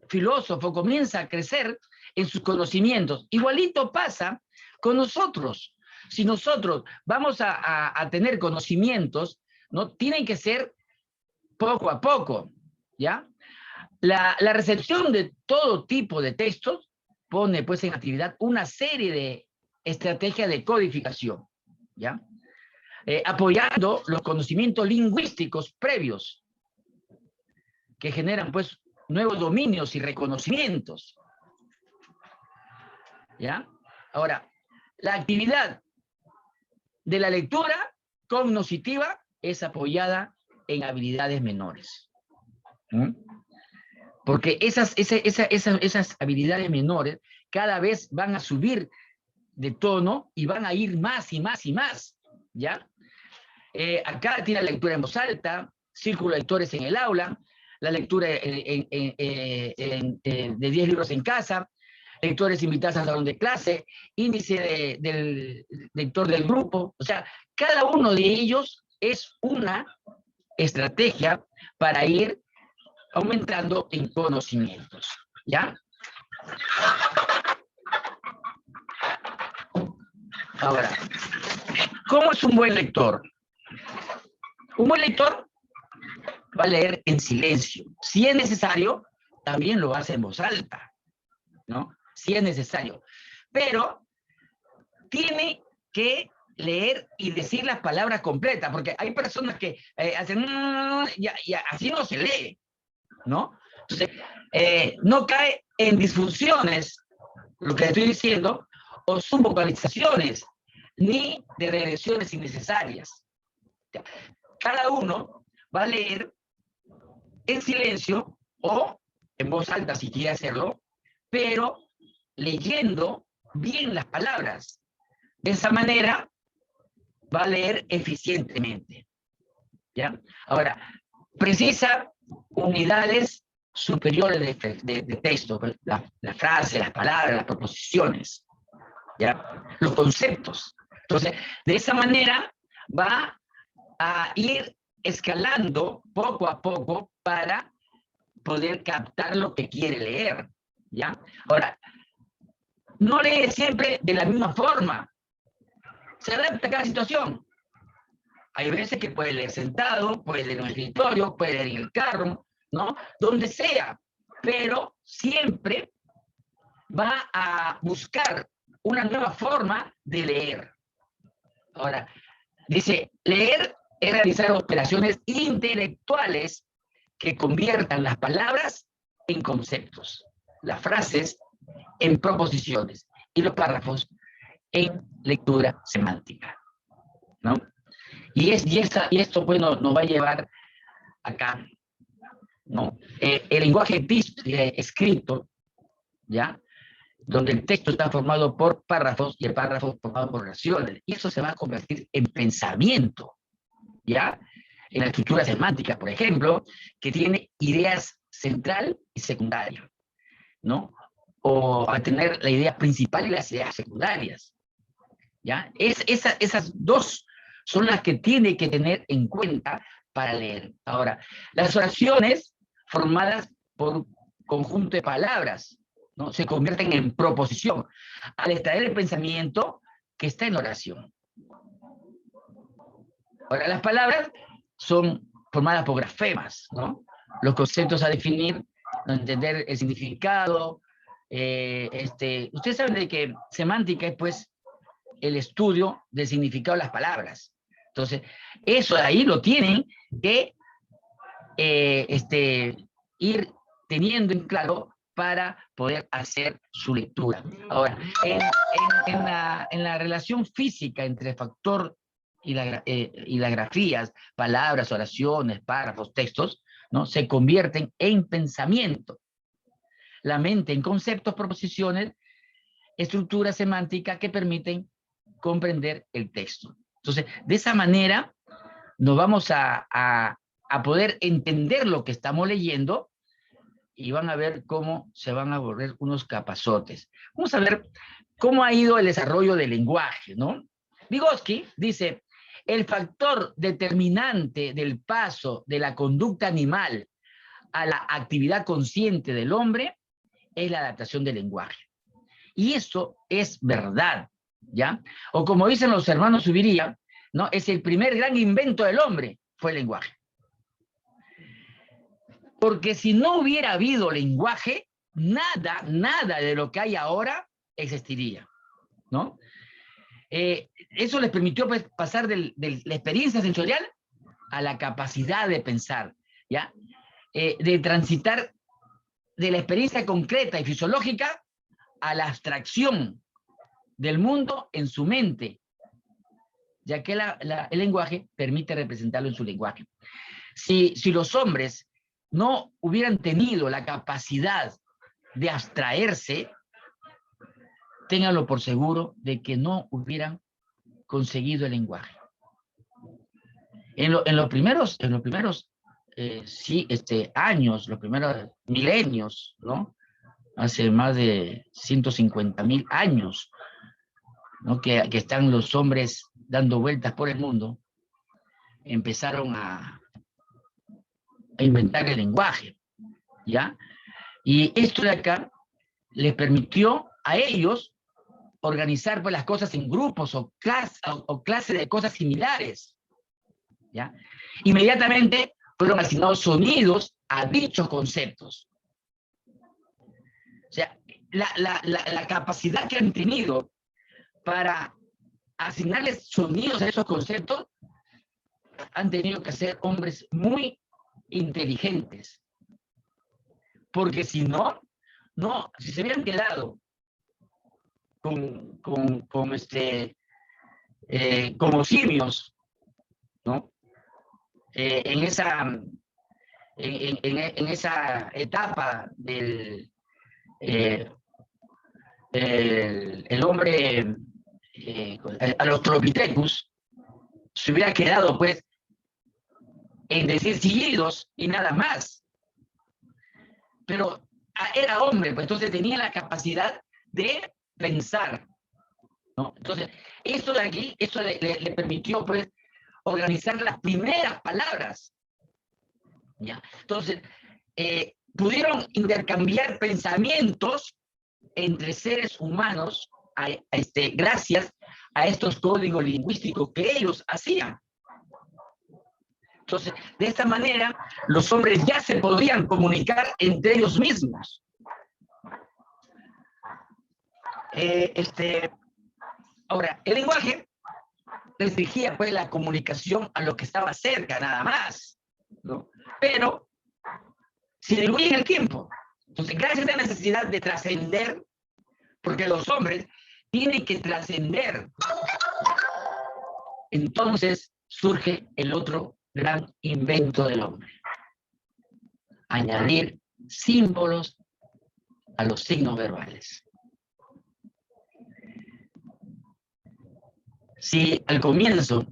filósofo comienza a crecer en sus conocimientos. Igualito pasa con nosotros. Si nosotros vamos a tener conocimientos, ¿no? Tienen que ser poco a poco, ¿ya? La recepción de todo tipo de textos pone pues en actividad una serie de estrategias de codificación, ¿ya? Apoyando los conocimientos lingüísticos previos que generan pues nuevos dominios y reconocimientos, ¿ya? Ahora, la actividad de la lectura cognoscitiva es apoyada en habilidades menores. Porque esas habilidades menores cada vez van a subir de tono y van a ir más y más y más, ¿ya? Acá tiene la lectura en voz alta, círculo de lectores en el aula, la lectura de 10 libros en casa, lectores invitados al salón de clase, índice del lector del grupo. O sea, cada uno de ellos es una estrategia para ir aumentando en conocimientos, ¿ya? Ahora, ¿cómo es un buen lector? Un buen lector va a leer en silencio. Si es necesario, también lo hace en voz alta, ¿no? Si es necesario. Pero tiene que leer y decir las palabras completas, porque hay personas que hacen y así no se lee, ¿no? Entonces, no cae en disfunciones, lo que estoy diciendo, o subvocalizaciones, ni de regresiones innecesarias. Cada uno va a leer en silencio o en voz alta si quiere hacerlo, pero leyendo bien las palabras. De esa manera va a leer eficientemente, ¿ya? Ahora, precisa unidades superiores de texto, la frase, las palabras, las proposiciones, ¿ya? Los conceptos. Entonces, de esa manera va a ir escalando poco a poco para poder captar lo que quiere leer, ¿ya? Ahora, no lee siempre de la misma forma. Se adapta a cada situación. Hay veces que puede leer sentado, puede leer en el escritorio, puede leer en el carro, ¿no? Donde sea, pero siempre va a buscar una nueva forma de leer. Ahora, dice, leer es realizar operaciones intelectuales que conviertan las palabras en conceptos, las frases en proposiciones y los párrafos en lectura semántica, ¿no? Y esto pues nos va a llevar acá, ¿no? El lenguaje escrito, ¿ya? Donde el texto está formado por párrafos y el párrafo formado por oraciones. Y eso se va a convertir en pensamiento, ¿ya? En la estructura semántica, por ejemplo, que tiene ideas central y secundaria, ¿no? O a tener la idea principal y las ideas secundarias, ¿ya? Esas dos son las que tiene que tener en cuenta para leer. Ahora, las oraciones formadas por un conjunto de palabras, ¿no? Se convierten en proposición al extraer el pensamiento que está en la oración. Ahora, las palabras son formadas por grafemas, ¿no? Los conceptos a definir, a entender el significado. Ustedes saben de que semántica es, pues, el estudio del significado de las palabras. Entonces, eso de ahí lo tienen que ir teniendo en claro para poder hacer su lectura. Ahora, en la relación física entre factor y las grafías, palabras, oraciones, párrafos, textos, ¿no? Se convierten en pensamiento. La mente en conceptos, proposiciones, estructuras semánticas que permiten comprender el texto. Entonces, de esa manera nos vamos a poder entender lo que estamos leyendo y van a ver cómo se van a volver unos capazotes. Vamos a ver cómo ha ido el desarrollo del lenguaje, ¿no? Vygotsky dice, el factor determinante del paso de la conducta animal a la actividad consciente del hombre es la adaptación del lenguaje. Y eso es verdad, ¿ya? O como dicen los hermanos Zuviría, ¿no? Es el primer gran invento del hombre, fue el lenguaje. Porque si no hubiera habido lenguaje, nada de lo que hay ahora existiría, ¿no? Eso les permitió, pues, pasar de la experiencia sensorial a la capacidad de pensar, ¿ya? De transitar de la experiencia concreta y fisiológica a la abstracción del mundo en su mente, ya que el lenguaje permite representarlo en su lenguaje. Si los hombres no hubieran tenido la capacidad de abstraerse, ténganlo por seguro de que no hubieran conseguido el lenguaje. En los primeros años, los primeros milenios, ¿no? Hace más de 150.000 años, ¿no? que están los hombres dando vueltas por el mundo, empezaron a inventar el lenguaje, ¿ya? Y esto de acá les permitió a ellos organizar, pues, las cosas en grupos o clases de cosas similares, ¿ya? Inmediatamente fueron asignados sonidos a dichos conceptos. O sea, la capacidad que han tenido para asignarles sonidos a esos conceptos, han tenido que ser hombres muy inteligentes. Porque si no, si se hubieran quedado como simios, ¿no? En esa etapa del el hombre Australopithecus, se hubiera quedado, pues, en decir sillidos y nada más. Pero era hombre, pues entonces tenía la capacidad de pensar, ¿no? Entonces, esto de aquí, esto le permitió, pues, organizar las primeras palabras, ¿ya? Entonces, pudieron intercambiar pensamientos entre seres humanos gracias a estos códigos lingüísticos que ellos hacían. Entonces, de esta manera, los hombres ya se podían comunicar entre ellos mismos. Ahora, el lenguaje restringía pues la comunicación a lo que estaba cerca nada más, ¿no? Pero se diluye en el tiempo. Entonces, gracias a la necesidad de trascender, porque los hombres tienen que trascender, entonces surge el otro gran invento del hombre: añadir símbolos a los signos verbales. Si al comienzo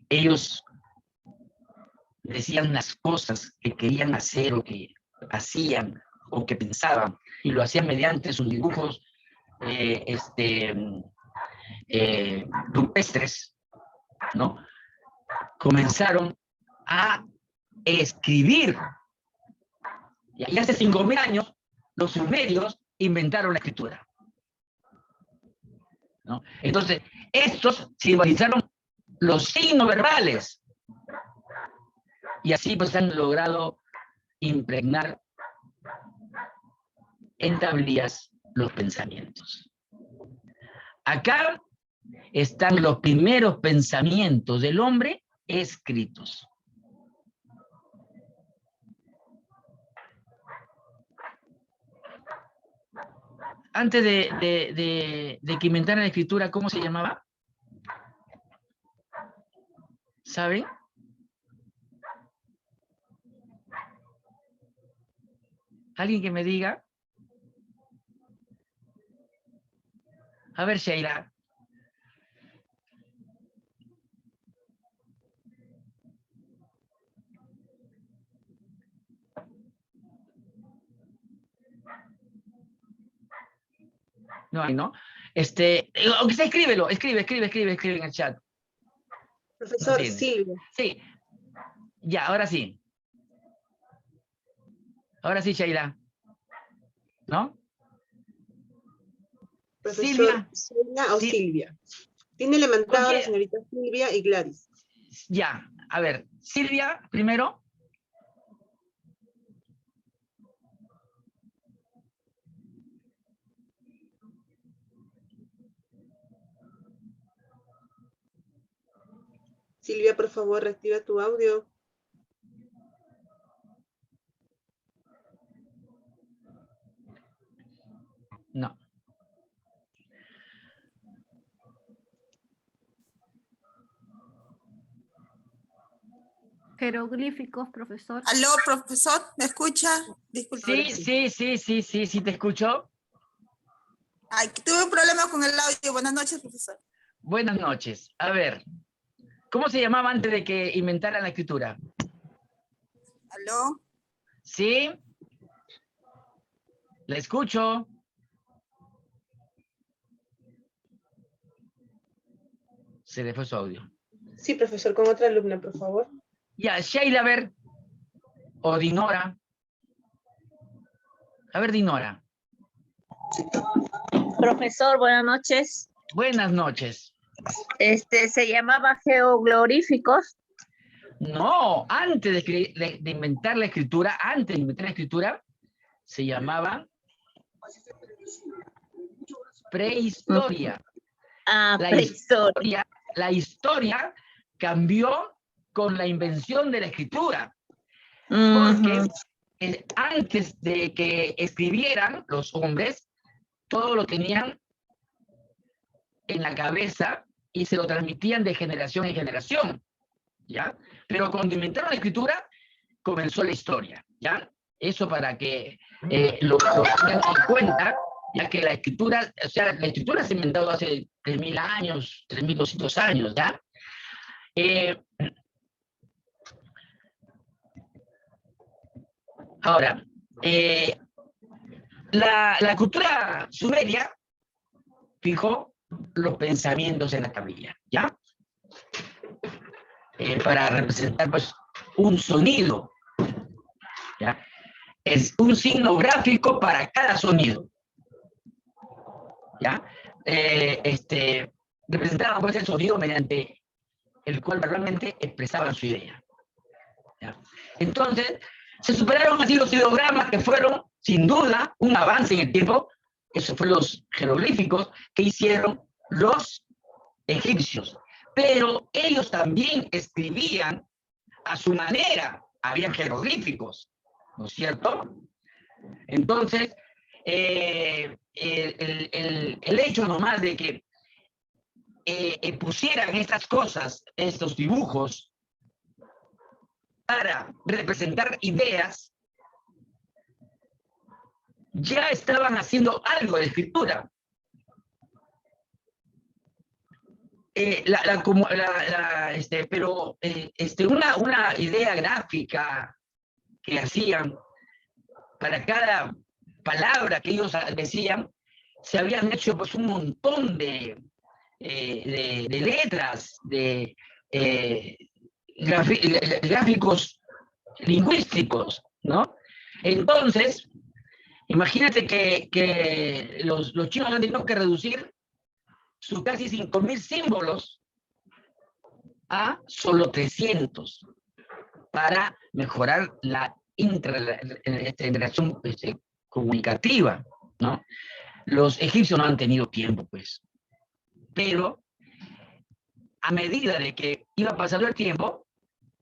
ellos decían las cosas que querían hacer o que hacían o que pensaban y lo hacían mediante sus dibujos rupestres, ¿no? Comenzaron a escribir. Y hace 5.000 años los sumerios inventaron la escritura, ¿no? Entonces, estos simbolizaron los signos verbales y así pues han logrado impregnar en tablillas los pensamientos. Acá están los primeros pensamientos del hombre escritos. Antes de que inventaran la escritura, ¿cómo se llamaba? ¿Saben? ¿Alguien que me diga? A ver, Sheila. No hay, ¿no? Aunque sea, escríbelo, escribe en el chat. Profesor Silvia. Sí. Ya, ahora sí. Ahora sí, Sheila. ¿No? Profesor Silvia o Silvia. Tiene levantada la señorita Silvia y Gladys. Ya, a ver, Silvia primero. Silvia, por favor, reactiva tu audio. No. Jeroglíficos, profesor. ¿Aló, profesor? ¿Me escucha? Disculpe. Sí, te escucho. Ay, tuve un problema con el audio. Buenas noches, profesor. Buenas noches. A ver, ¿cómo se llamaba antes de que inventaran la escritura? ¿Aló? ¿Sí? La escucho. Se le fue su audio. Sí, profesor, con otra alumna, por favor. Ya, Sheila, a ver. O Dinora. A ver, Dinora. Profesor, buenas noches. Buenas noches. ¿Se llamaba geogloríficos? No, antes de inventar la escritura, se llamaba prehistoria. Prehistoria. La historia cambió con la invención de la escritura. Porque antes de que escribieran los hombres, todo lo tenían en la cabeza y se lo transmitían de generación en generación, ¿ya? Pero cuando inventaron la escritura, comenzó la historia, ¿ya? Eso para que lo tengan en cuenta, ya que la escritura, o sea, la escritura se ha inventado hace 3.000 años, 3.200 años, ¿ya? Ahora, la cultura sumeria fijó los pensamientos en la tablilla, ¿ya? Para representar, pues, un sonido, ¿ya? Es un signo gráfico para cada sonido, ¿ya? Representaban, pues, el sonido mediante el cual realmente expresaban su idea, ¿ya? Entonces, se superaron así los ideogramas que fueron, sin duda, un avance en el tiempo. Esos fueron los jeroglíficos que hicieron los egipcios. pero ellos también escribían a su manera, habían jeroglíficos, ¿no es cierto? Entonces, el hecho nomás de que pusieran estas cosas, estos dibujos, para representar ideas, ya estaban haciendo algo de escritura. Pero una idea gráfica que hacían para cada palabra que ellos decían, se habían hecho pues un montón de letras, de gráficos lingüísticos, ¿no? Entonces, imagínate que los chinos han tenido que reducir sus casi 5.000 símbolos a solo 300 para mejorar la interacción comunicativa, ¿no? Los egipcios no han tenido tiempo, pues. Pero a medida de que iba pasando el tiempo,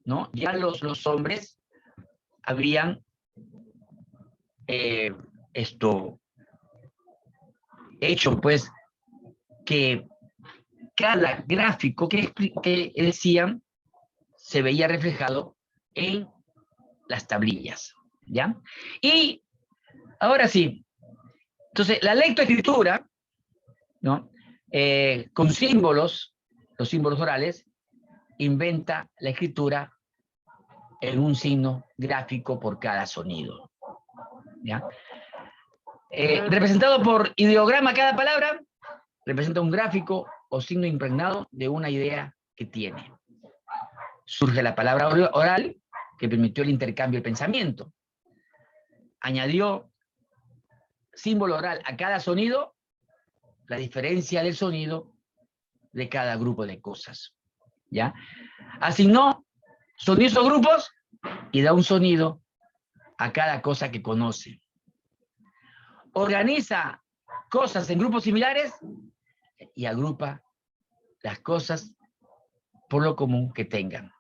¿no? Ya los hombres habrían hecho, pues, que cada gráfico que decían se veía reflejado en las tablillas, ¿ya? Y ahora sí, entonces la lectoescritura, ¿no? Con símbolos, los símbolos orales, inventa la escritura en un signo gráfico por cada sonido, ¿ya? Representado por ideograma cada palabra, representa un gráfico o signo impregnado de una idea que tiene. Surge la palabra oral, que permitió el intercambio del pensamiento. Añadió símbolo oral a cada sonido, la diferencia del sonido de cada grupo de cosas, ¿ya? Asignó sonidos o grupos y da un sonido a cada cosa que conoce. Organiza cosas en grupos similares y agrupa las cosas por lo común que tengan.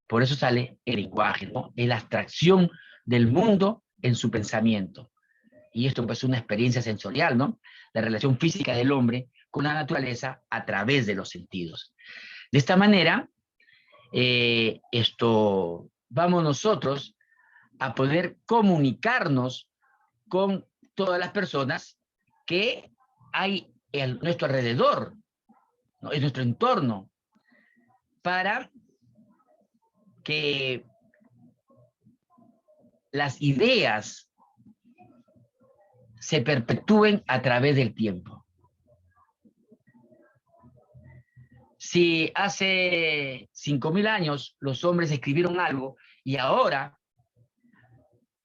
Por eso sale el lenguaje, ¿no? Es la abstracción del mundo en su pensamiento. Y esto pues es una experiencia sensorial, ¿no? La relación física del hombre con la naturaleza a través de los sentidos. De esta manera, vamos nosotros a poder comunicarnos con todas las personas que hay en nuestro alrededor, ¿no? En nuestro entorno, para que las ideas se perpetúen a través del tiempo. Si hace 5.000 años los hombres escribieron algo y ahora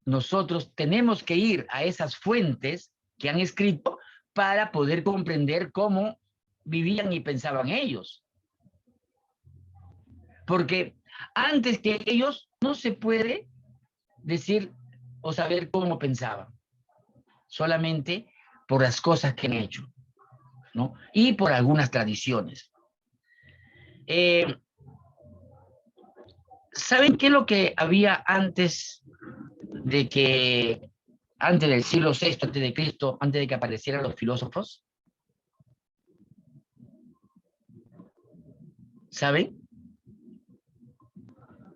nosotros tenemos que ir a esas fuentes que han escrito para poder comprender cómo vivían y pensaban ellos. Porque antes que ellos no se puede decir o saber cómo pensaban, solamente por las cosas que han hecho, ¿no? Y por algunas tradiciones. ¿Saben qué es lo que había antes del siglo VI, antes de Cristo, antes de que aparecieran los filósofos? ¿Saben?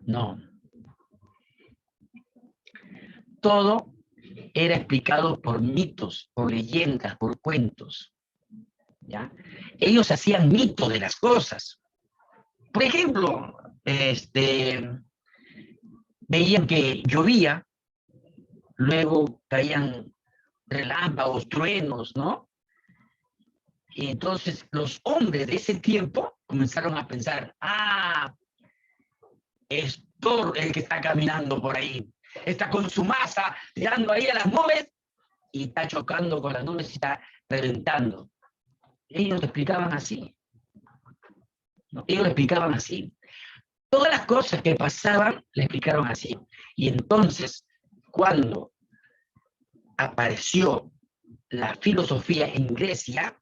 No. Todo era explicado por mitos, por leyendas, por cuentos, ¿ya? Ellos hacían mitos de las cosas. Por ejemplo, veían que llovía, luego caían relámpagos, truenos, ¿no? Y entonces los hombres de ese tiempo comenzaron a pensar, es Thor el que está caminando por ahí, está con su masa tirando ahí a las nubes y está chocando con las nubes y está reventando. Ellos lo explicaban así, ¿no? Ellos lo explicaban así. Todas las cosas que pasaban, le explicaron así. Y entonces, cuando apareció la filosofía en Grecia,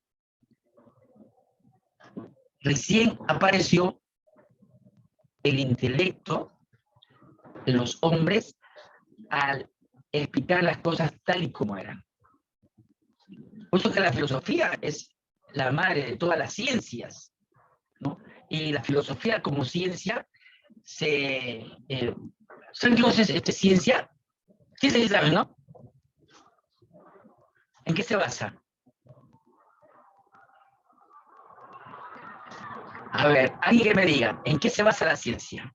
recién apareció el intelecto de los hombres al explicar las cosas tal y como eran. Por eso que la filosofía es la madre de todas las ciencias, ¿no? Y la filosofía como ciencia ¿saben qué es ciencia? Sí se sabe, ¿no? ¿En qué se basa? A ver, alguien que me diga, ¿en qué se basa la ciencia?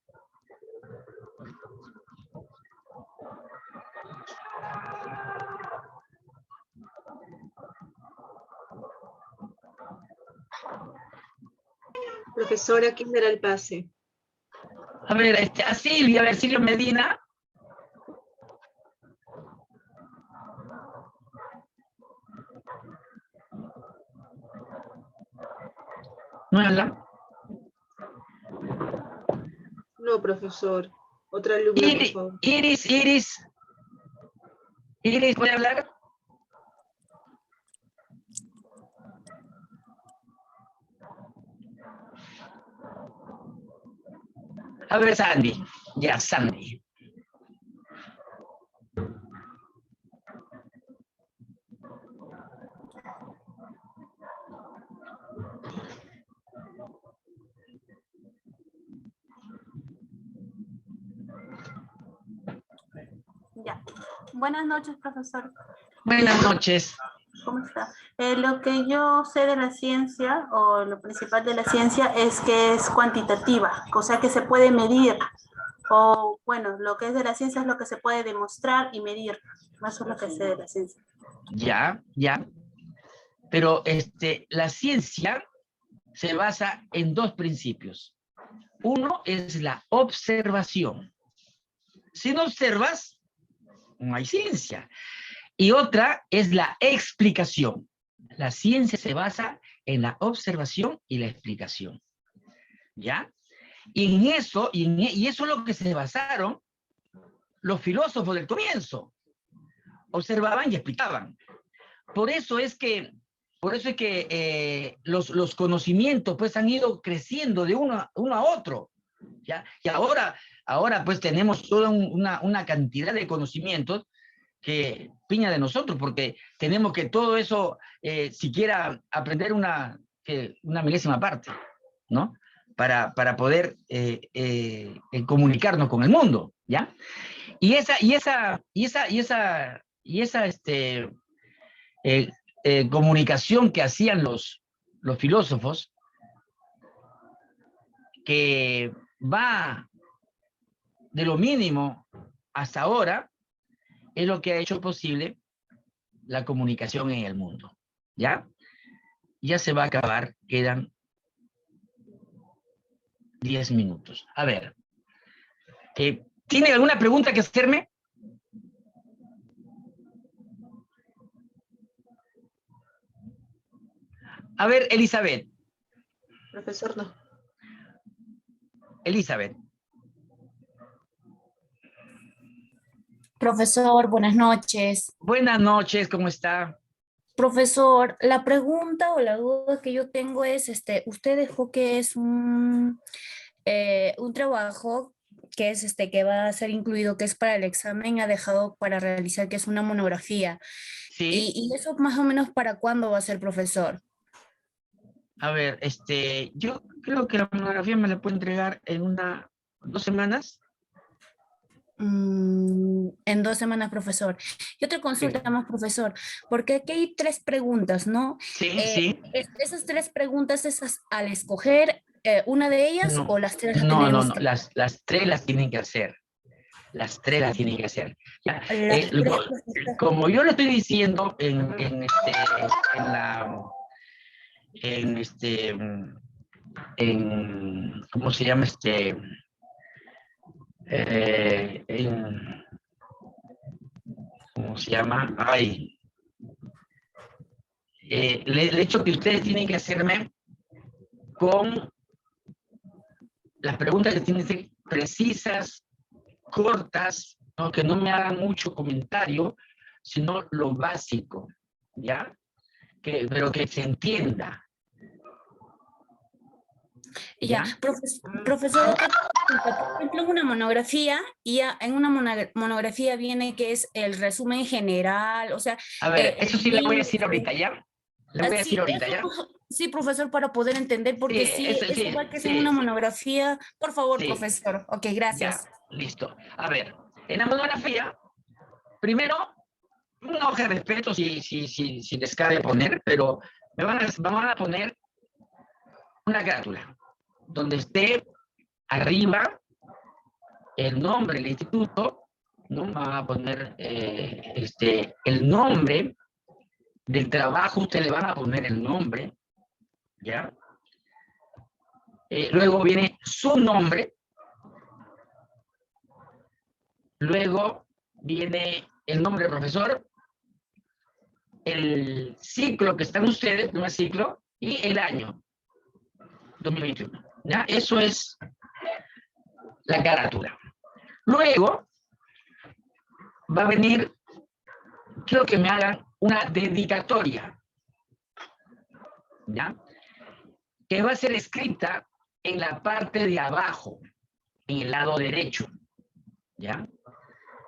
Profesora, ¿quién dará el pase? A ver, a Silvia Medina. ¿No habla? No, profesor. Otra alumna, por favor. Iris, ¿puede hablar? A ver, Sandy. Ya, Sandy. Ya. Buenas noches, profesor. Buenas noches. ¿Cómo está? Lo que yo sé de la ciencia, o lo principal de la ciencia, es que es cuantitativa, o sea que se puede medir. O bueno, lo que es de la ciencia es lo que se puede demostrar y medir. Eso es lo que sé de la ciencia. Ya. Pero la ciencia se basa en dos principios. Uno es la observación. Si no observas, no hay ciencia. Y otra es la explicación. La ciencia se basa en la observación y la explicación. ¿Ya? Y en eso, y eso es lo que se basaron los filósofos del comienzo. Observaban y explicaban. Por eso es que los conocimientos pues han ido creciendo de uno a otro. ¿Ya? Y ahora pues tenemos toda una cantidad de conocimientos que piña de nosotros, porque tenemos que todo eso, siquiera aprender una milésima parte, ¿no? Para poder comunicarnos con el mundo, ¿ya? Y esa comunicación que hacían los filósofos, que va de lo mínimo hasta ahora, es lo que ha hecho posible la comunicación en el mundo. ¿Ya? Ya se va a acabar, quedan 10 minutos. A ver, ¿tiene alguna pregunta que hacerme? A ver, Elizabeth. Profesor, no. Elizabeth. Profesor, buenas noches. Buenas noches, ¿cómo está? Profesor, la pregunta o la duda que yo tengo es, usted dejó que es un trabajo que es que va a ser incluido, que es para el examen, ha dejado para realizar, que es una monografía. Sí. ¿Y eso más o menos para cuándo va a ser, profesor? A ver, yo creo que la monografía me la puedo entregar en 2 semanas. En 2 semanas, profesor. Y otra consulta más, profesor, porque aquí hay 3 preguntas, ¿no? Sí. Esas 3 preguntas, esas al escoger una de ellas, No, o las 3 las no, tenemos que... las 3 las tienen que hacer. Las 3 las tienen que hacer. Ya, como yo le estoy diciendo ¿cómo se llama ¿cómo se llama? Ay. El hecho que ustedes tienen que hacerme con las preguntas que tienen que ser precisas, cortas, ¿no? Que no me hagan mucho comentario, sino lo básico, ¿ya? Pero que se entienda. Ya, profesor, otra pregunta. Por ejemplo, en una monografía, en una monografía viene que es el resumen general, o sea... A ver, eso sí le voy a decir índice. ahorita, ¿ya? Le voy a decir ahorita, ¿ya? Sí, profesor, para poder entender, porque Sí, sí, eso es sí, igual que es en sí, una monografía. Por favor, sí. profesor. Ok, Ya, gracias. listo. A ver, en la monografía, primero, una hoja de respeto si les cabe poner, pero van a poner una carátula donde esté arriba el nombre del instituto, ¿no? Van a poner el nombre del trabajo, ustedes le van a poner el nombre, ¿ya? Luego viene su nombre, luego viene el nombre del profesor, el ciclo que están ustedes, primer ciclo, y el año 2021. ¿Ya? Eso es la carátula. Luego va a venir, quiero que me hagan una dedicatoria, ¿ya? Que va a ser escrita en la parte de abajo, en el lado derecho, ¿ya?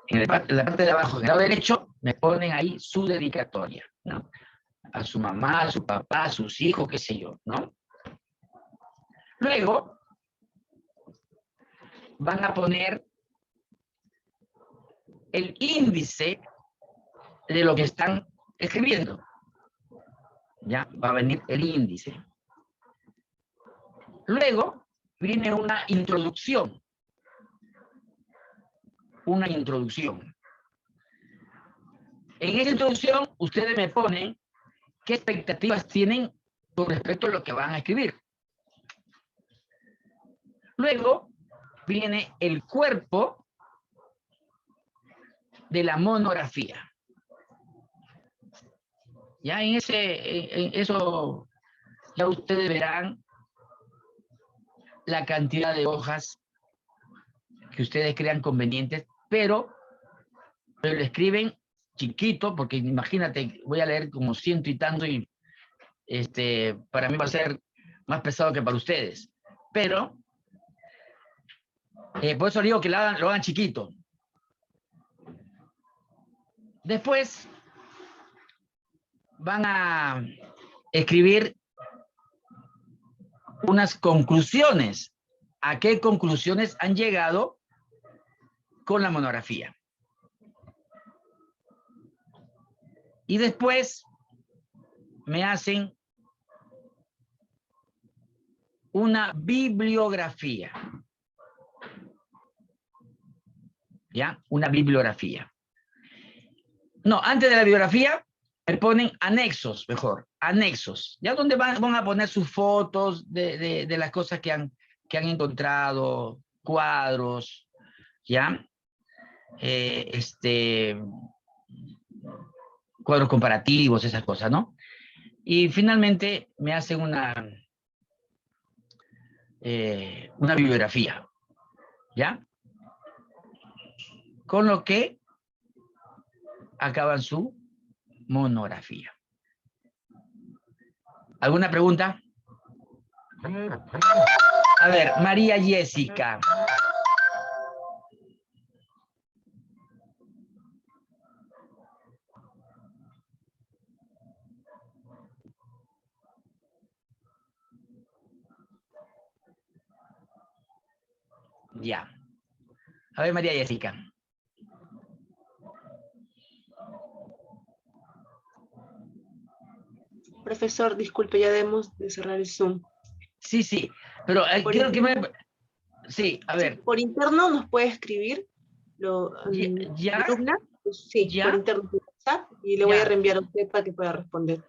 En la parte de abajo, en el lado derecho, me ponen ahí su dedicatoria, ¿no? A su mamá, a su papá, a sus hijos, qué sé yo, ¿no? Luego, van a poner el índice de lo que están escribiendo. Ya, va a venir el índice. Luego, viene una introducción. Una introducción. En esa introducción, ustedes me ponen qué expectativas tienen con respecto a lo que van a escribir. Luego, viene el cuerpo de la monografía. Ya en eso, ya ustedes verán la cantidad de hojas que ustedes crean convenientes, pero lo escriben chiquito, porque imagínate, voy a leer como 100 y tanto, y para mí va a ser más pesado que para ustedes. Pero, por eso digo que lo hagan chiquito. Después, van a escribir unas conclusiones. ¿A qué conclusiones han llegado con la monografía? Y después me hacen una bibliografía. ¿Ya? Una bibliografía. No, antes de la bibliografía me ponen anexos, mejor, anexos. ¿Ya? Donde van a poner sus fotos de las cosas que han encontrado, cuadros, ¿ya? Cuadros comparativos, esas cosas, ¿no? Y finalmente me hacen una bibliografía, ¿ya? Con lo que acaban su monografía. ¿Alguna pregunta? A ver, María Jessica. Ya. A ver, María Jessica. Profesor, disculpe, ya debemos de cerrar el Zoom. Sí, pero quiero que me... Sí, a ver. Por interno nos puede escribir ¿Ya? alumna. Sí, ¿Ya? por interno de WhatsApp, y le voy a reenviar a usted para que pueda responder.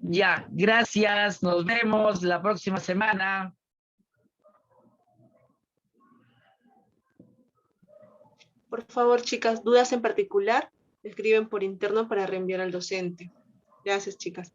Ya, gracias. Nos vemos la próxima semana. Por favor, chicas, dudas en particular, escriben por interno para reenviar al docente. Gracias, chicas.